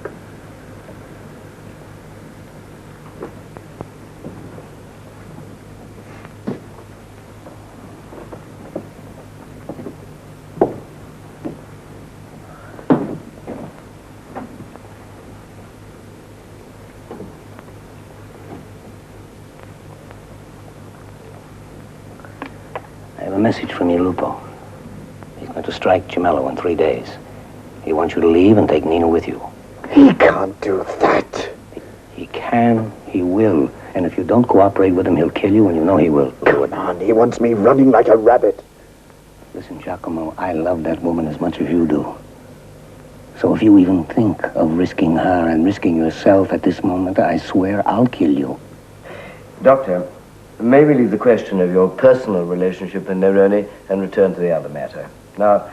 I have a message from Il Lupo. He's going to strike Gemello in 3 days. He wants you to leave and take Nina with you. He can't do that. He can, he will. And if you don't cooperate with him, he'll kill you, and you know he will. Come on, he wants me running like a rabbit. Listen, Giacomo, I love that woman as much as you do. So if you even think of risking her and risking yourself at this moment, I swear I'll kill you. Doctor, may we leave the question of your personal relationship with Neroni and return to the other matter? Now,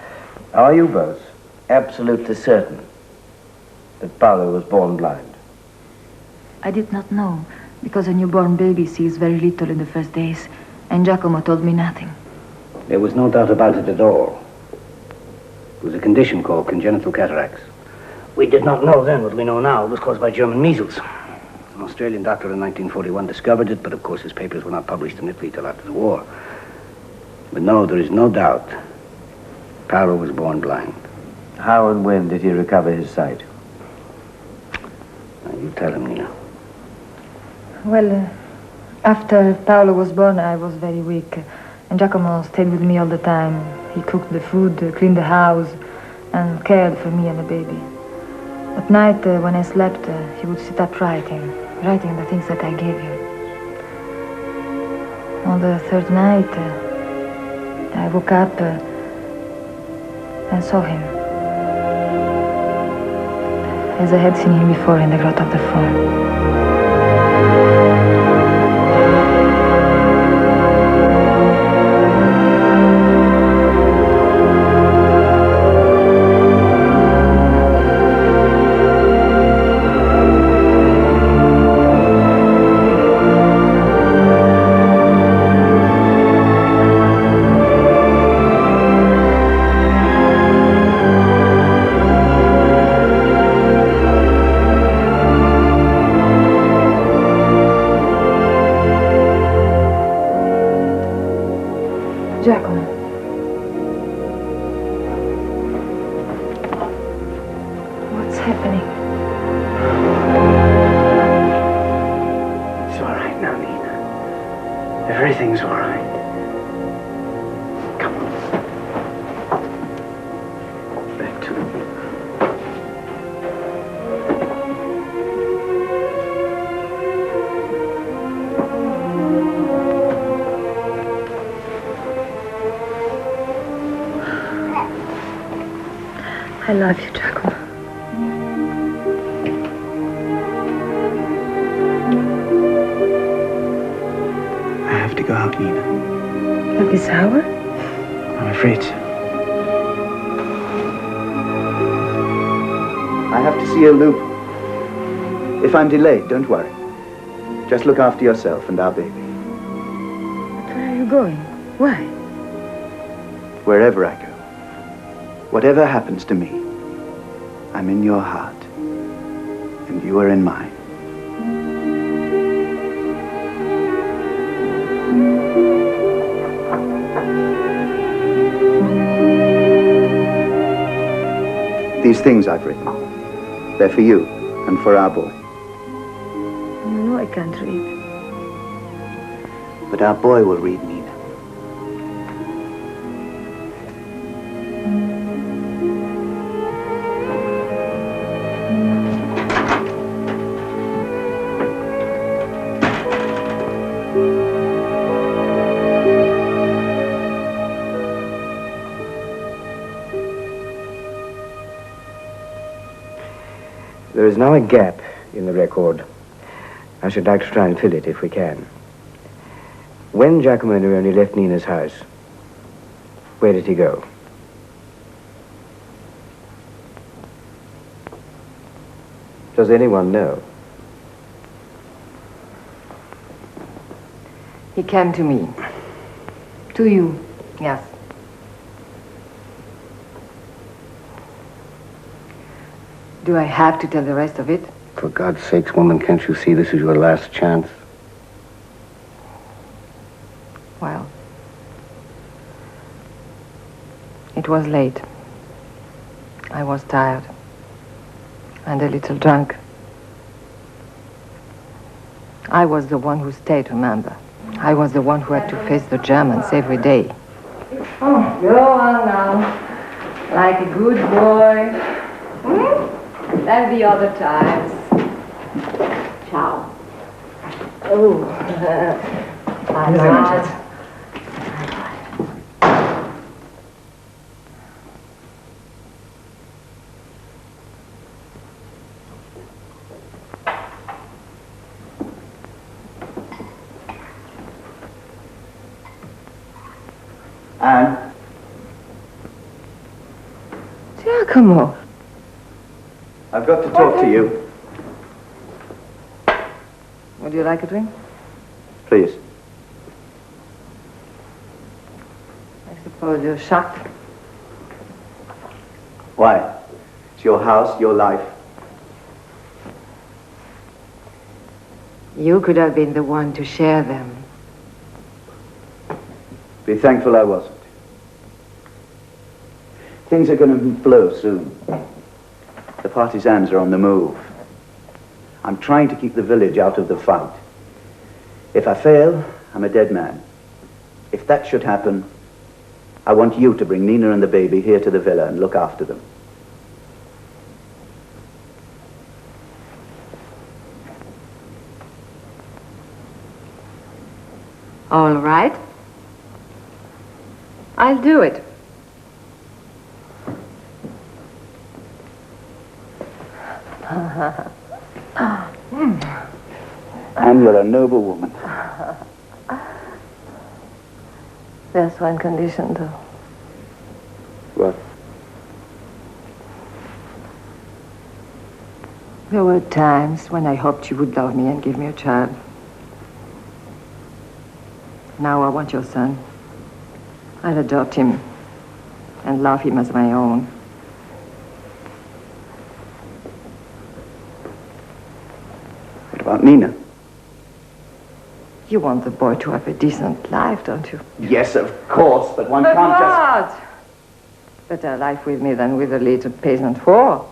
are you both absolutely certain that Paolo was born blind? I did not know, because a newborn baby sees very little in the first days, and Giacomo told me nothing. There was no doubt about it at all. It was a condition called congenital cataracts. We did not know then what we know now. It was caused by German measles. An Australian doctor in 1941 discovered it, but of course his papers were not published in Italy till after the war. But no, there is no doubt. Paolo was born blind. How and when did he recover his sight? Now, you tell him, Nina. Well, after Paolo was born, I was very weak. And Giacomo stayed with me all the time. He cooked the food, cleaned the house, and cared for me and the baby. At night, when I slept, he would sit up writing the things that I gave you. On the third night, I woke up and saw him, as I had seen him before in the grotto of the Faun. now, Nina. Everything's all right. Come on. Back to me. I love you, Giacomo. I have to go out, Nina. At this hour? I'm afraid so. I have to see a loop. If I'm delayed, don't worry. Just look after yourself and our baby. But where are you going? Why? Wherever I go. Whatever happens to me, I'm in your heart, and you are in mine. These things I've written, they're for you and for our boy. You know I can't read. But our boy will read, Nina. There is now a gap in the record. I should like to try and fill it if we can. When Giacomo Neroni left Nina's house, where did he go? Does anyone know? He came to me. To you? Yes. Do I have to tell the rest of it? For God's sakes, woman, can't you see this is your last chance? Well, it was late. I was tired and a little drunk. I was the one who stayed, remember. I was the one who had to face the Germans every day. Oh, go on now, like a good boy. And the other times. Ciao. Oh, bye. Anne? Giacomo. I've got to talk to you. Would you like a drink? Please. I suppose you're shocked. Why? It's your house, your life. You could have been the one to share them. Be thankful I wasn't. Things are going to blow soon. The partisans are on the move. I'm trying to keep the village out of the fight. If I fail, I'm a dead man. If that should happen, I want you to bring Nina and the baby here to the villa and look after them. All right. I'll do it. And you're a noble woman. There's one condition, though. What? There were times when I hoped you would love me and give me a child. Now I want your son. I'll adopt him and love him as my own. What about Nina? You want the boy to have a decent life, don't you? Yes, of course, but one But can't just... what? Better life with me than with a little peasant whore.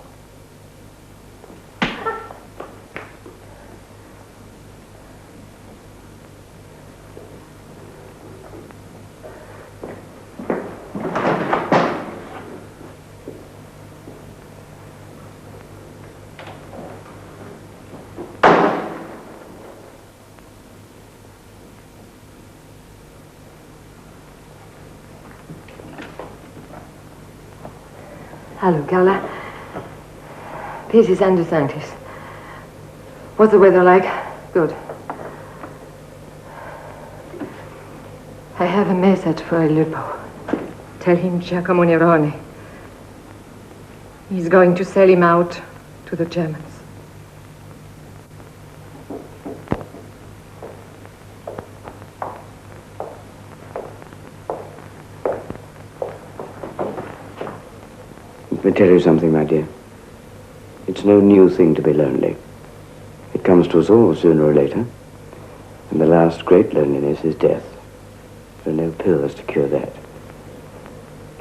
Hello, Carla. This is Andy Sanctis. What's the weather like? Good. I have a message for Lupo. Tell him Giacomo Nerone. He's going to sell him out to the Germans. Let me tell you something, my dear. It's no new thing to be lonely. It comes to us all sooner or later. And the last great loneliness is death. There are no pills to cure that.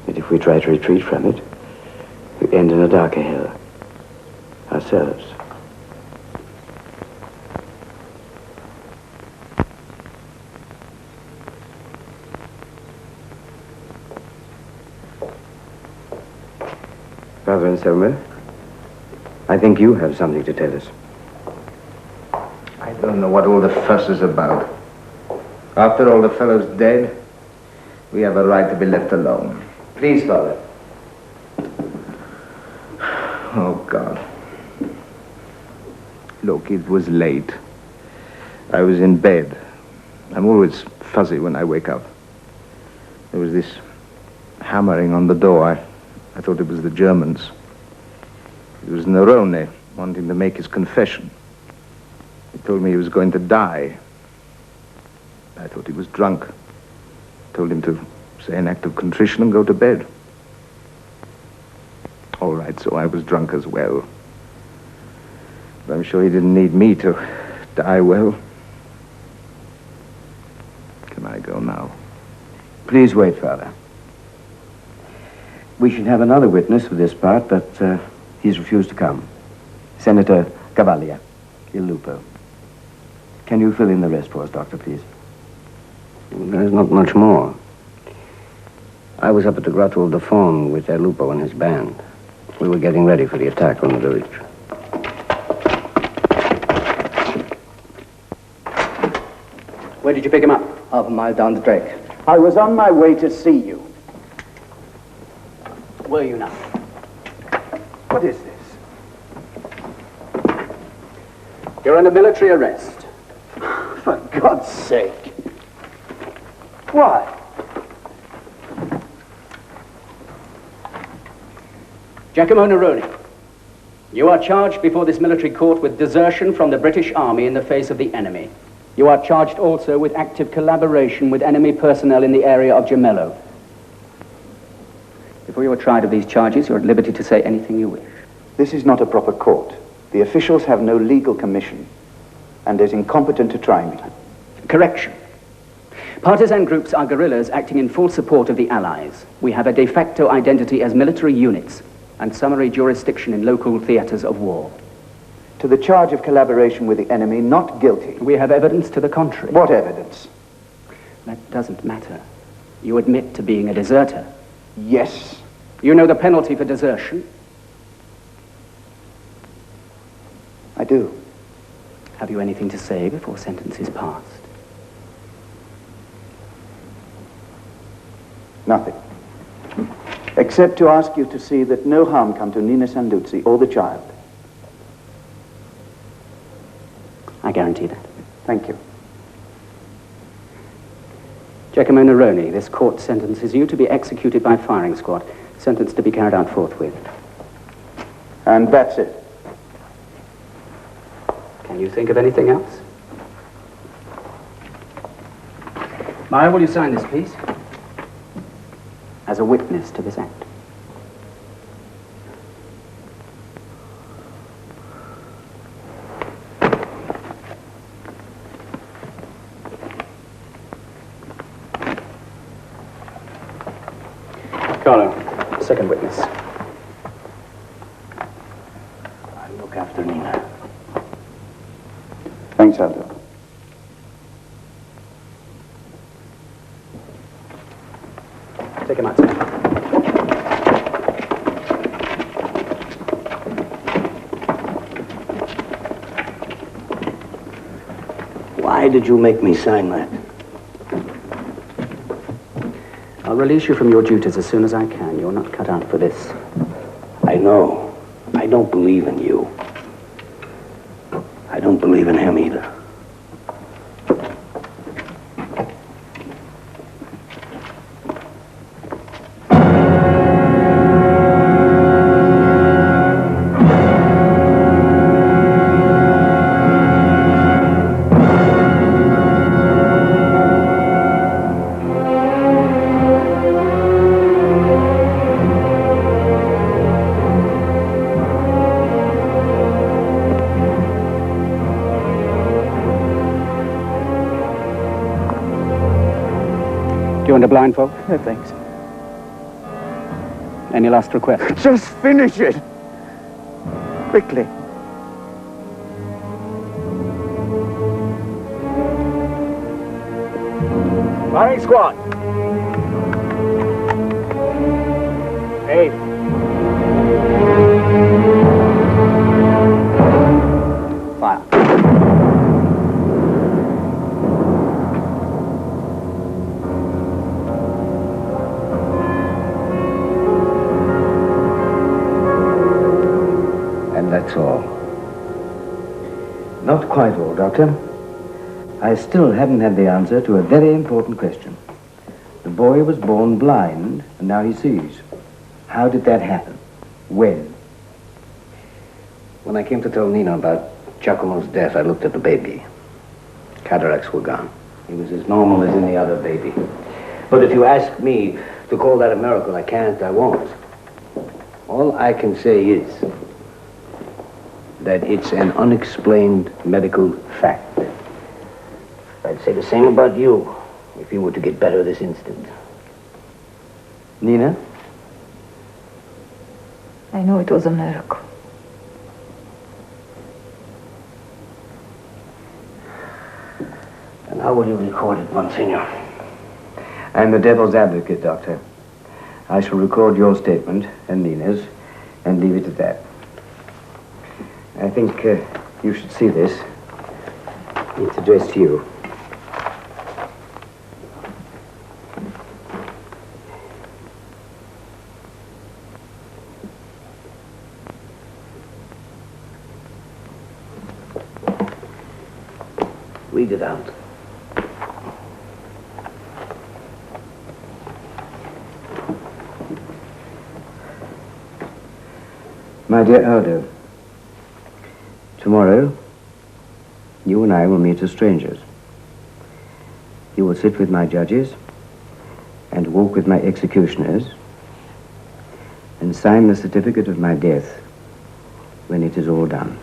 But if we try to retreat from it, we end in a darker hell. Ourselves. Father Anselmo, I think you have something to tell us. I don't know what all the fuss is about. After all the fellow's dead, we have a right to be left alone. Please, Father. Oh, God. Look, it was late. I was in bed. I'm always fuzzy when I wake up. There was this hammering on the door. I thought it was the Germans. It was Nerone wanting to make his confession. He told me he was going to die. I thought he was drunk. Told him to say an act of contrition and go to bed. All right, so I was drunk as well. But I'm sure he didn't need me to die well. Can I go now? Please wait, Father. We should have another witness for this part, but he's refused to come. Senator Cavaglia, Il Lupo. Can you fill in the rest for us, Doctor, please? There's not much more. I was up at the Grotto of the Faun with El Lupo and his band. We were getting ready for the attack on the village. Where did you pick him up? Half a mile down the track. I was on my way to see you. Were you not? What is this? You're under military arrest. For God's sake. Why? Giacomo Nerone, you are charged before this military court with desertion from the British Army in the face of the enemy. You are charged also with active collaboration with enemy personnel in the area of Gemello. Before you are tried of these charges, you're at liberty to say anything you wish. This is not a proper court. The officials have no legal commission and is incompetent to try me. Correction. Partisan groups are guerrillas acting in full support of the Allies. We have a de facto identity as military units and summary jurisdiction in local theaters of war. To the charge of collaboration with the enemy, not guilty. We have evidence to the contrary. What evidence? That doesn't matter. You admit to being a deserter. Yes. You know the penalty for desertion? I do. Have you anything to say before sentence is passed? Nothing. Except to ask you to see that no harm come to Nina Sanduzzi or the child. I guarantee that. Thank you. Giacomo Nerone, this court sentences you to be executed by firing squad, sentenced to be carried out forthwith. And that's it. Can you think of anything else? Maya, will you sign this, please? As a witness to this act. Carlo, second witness. I'll look after Nina. Thanks, Aldo. Take him outside. Why did you make me sign that? I'll release you from your duties as soon as I can. You're not cut out for this. know. I don't believe in you. I don't believe in him either. Do you want a blindfold? No, thanks. Any last request? Just finish it. Quickly. Firing squad. Hey. Fire. And that's all. Not quite all, Doctor. I still haven't had the answer to a very important question. The boy was born blind, and now he sees. How did that happen? When? When I came to tell Nina about Giacomo's death, I looked at the baby. Cataracts were gone. He was as normal as any other baby. But if you ask me to call that a miracle, I can't, I won't. All I can say is that it's an unexplained medical fact. I'd say the same about you if you were to get better this instant. Nina? I know it was a miracle. And how will you record it, Monsignor? I'm the devil's advocate, Doctor. I shall record your statement and Nina's and leave it at that. I think you should see this. It's addressed to you. Read it out. My dear Aldo, tomorrow, you and I will meet as strangers. You will sit with my judges and walk with my executioners and sign the certificate of my death when it is all done.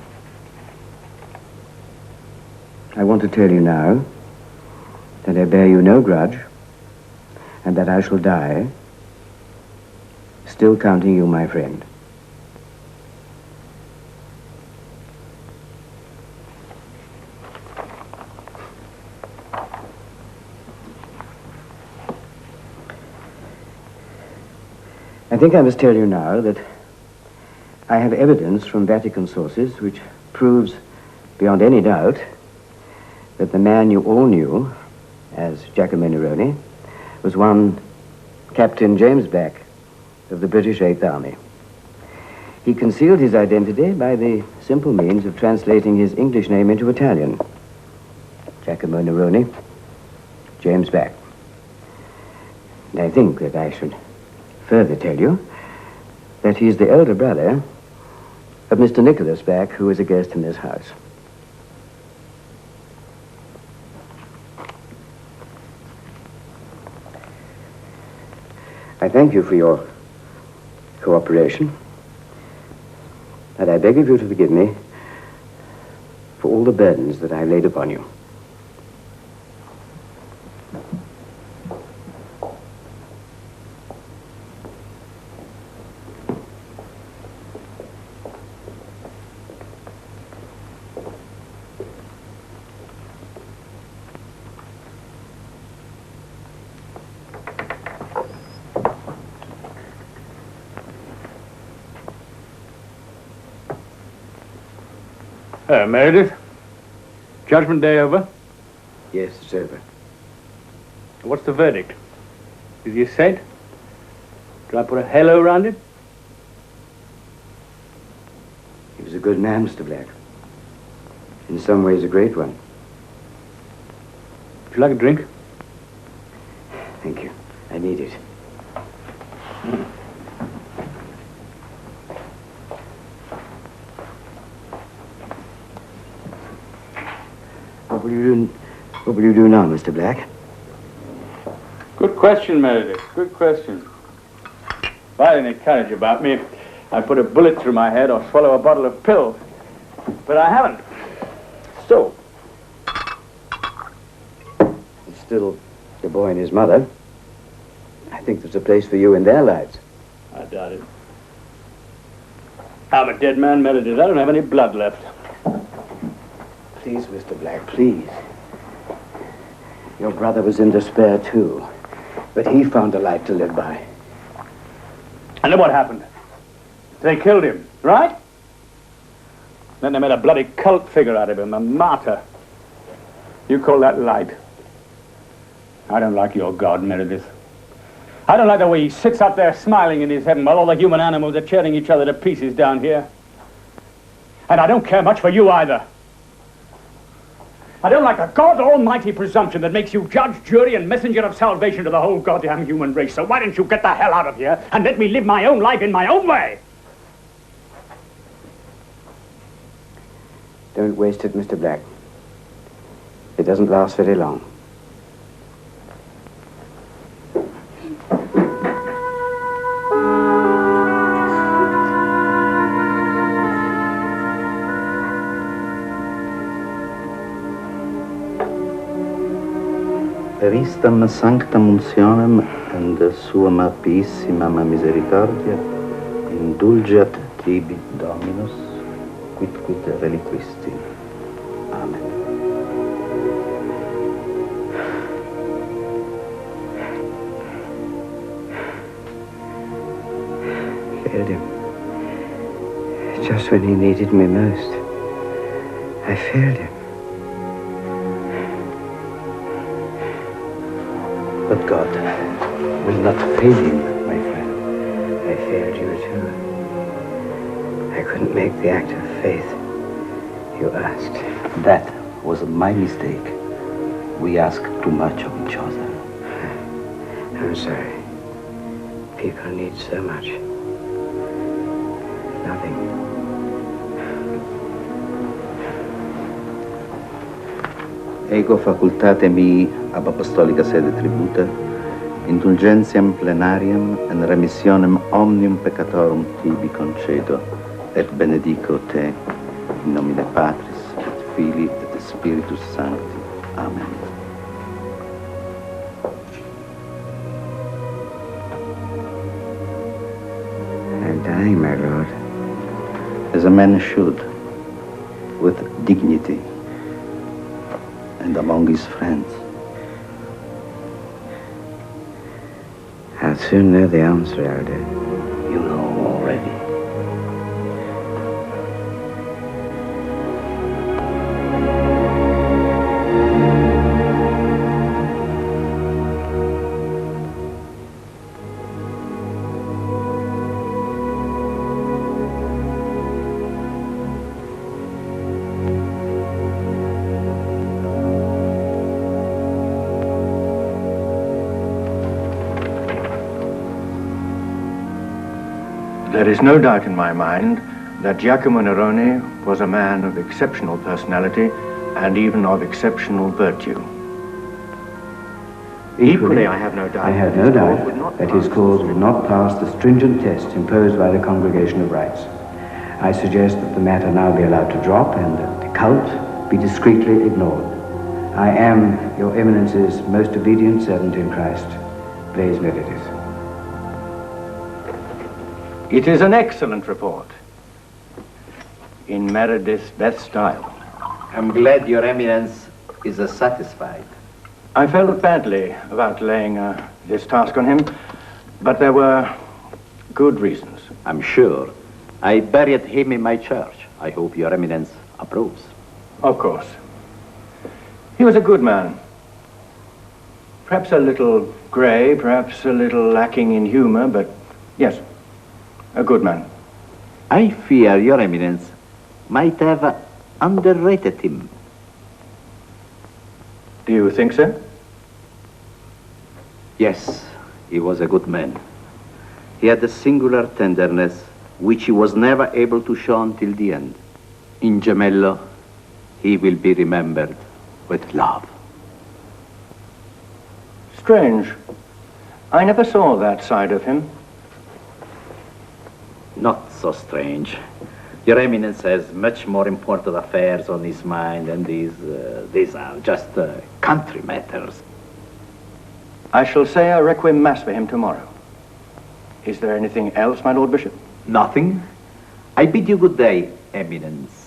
I want to tell you now that I bear you no grudge and that I shall die still counting you my friend. I think I must tell you now that I have evidence from Vatican sources which proves beyond any doubt that the man you all knew as Giacomo Neroni was one Captain James Back of the British Eighth Army. He concealed his identity by the simple means of translating his English name into Italian. Giacomo Neroni, James Back. And I think that I should further tell you that he's the elder brother of Mr. Nicholas Back, who is a guest in this house. I thank you for your cooperation, and I beg of you to forgive me for all the burdens that I laid upon you. Meredith? Judgment day over? Yes, it's over. What's the verdict? Is he said? Do I put a halo around it? good man, Mr. Black. In some ways, a great one. Would you like a drink? Thank you. I need it. What will you do now, Mr. Black? Good question, Meredith. Good question. If I had any courage about me, I'd put a bullet through my head or swallow a bottle of pills. But I haven't. So, It's still the boy and his mother. I think there's a place for you in their lives. I doubt it. I'm a dead man, Meredith. I don't have any blood left. Please, Mr. Black, please. Your brother was in despair, too. But he found a life to live by. And then what happened? They killed him, right? Then they made a bloody cult figure out of him, a martyr. You call that light? I don't like your God, Meredith. I don't like the way he sits up there smiling in his heaven while all the human animals are tearing each other to pieces down here. And I don't care much for you either. I don't like the God Almighty presumption that makes you judge, jury, and messenger of salvation to the whole goddamn human race. So why don't you get the hell out of here and let me live my own life in my own way? Don't waste it, Mr. Black. It doesn't last very long. Vistam sanctam untionem and suam apissima misericordia indulgeat tibi Dominus quidquid reliquisti. Amen. Failed him. Just when he needed me most. I failed him. But God will not fail him, my friend. I failed you too. I couldn't make the act of faith you asked. That was my mistake. We asked too much of each other. I'm sorry. People need so much. Nothing. Ego facultate mi ab apostolica sede tributa, indulgentiam plenariam en remissionem omnium peccatorum tibi concedo, et benedico te, in nomine Patris, et Filii, et Spiritus Sancti. Amen. I'm dying, my lord. As a man should, with dignity, and among his friends. I'll soon know the answer, Elder. You know already. There is no doubt in my mind that Giacomo Nerone was a man of exceptional personality and even of exceptional virtue. Equally, I have no doubt. I have no doubt that his cause would not pass the stringent test imposed by the Congregation of Rights. I suggest that the matter now be allowed to drop and that the cult be discreetly ignored. I am Your Eminence's most obedient servant in Christ, Blaise Meredith. It is an excellent report, in Meredith's best style. I'm glad Your Eminence is satisfied. I felt badly about laying this task on him, but there were good reasons. I'm sure. I buried him in my church. I hope Your Eminence approves. Of course. He was a good man. Perhaps a little grey, perhaps a little lacking in humor, but yes, a good man. I fear Your Eminence might have underrated him. Do you think so? Yes, he was a good man. He had a singular tenderness which he was never able to show until the end. In Gemello, he will be remembered with love. Strange. I never saw that side of him. Not so strange. Your Eminence has much more important affairs on his mind, and these are just country matters. I shall say a requiem mass for him tomorrow. Is there anything else, my Lord Bishop? Nothing. I bid you good day, Eminence.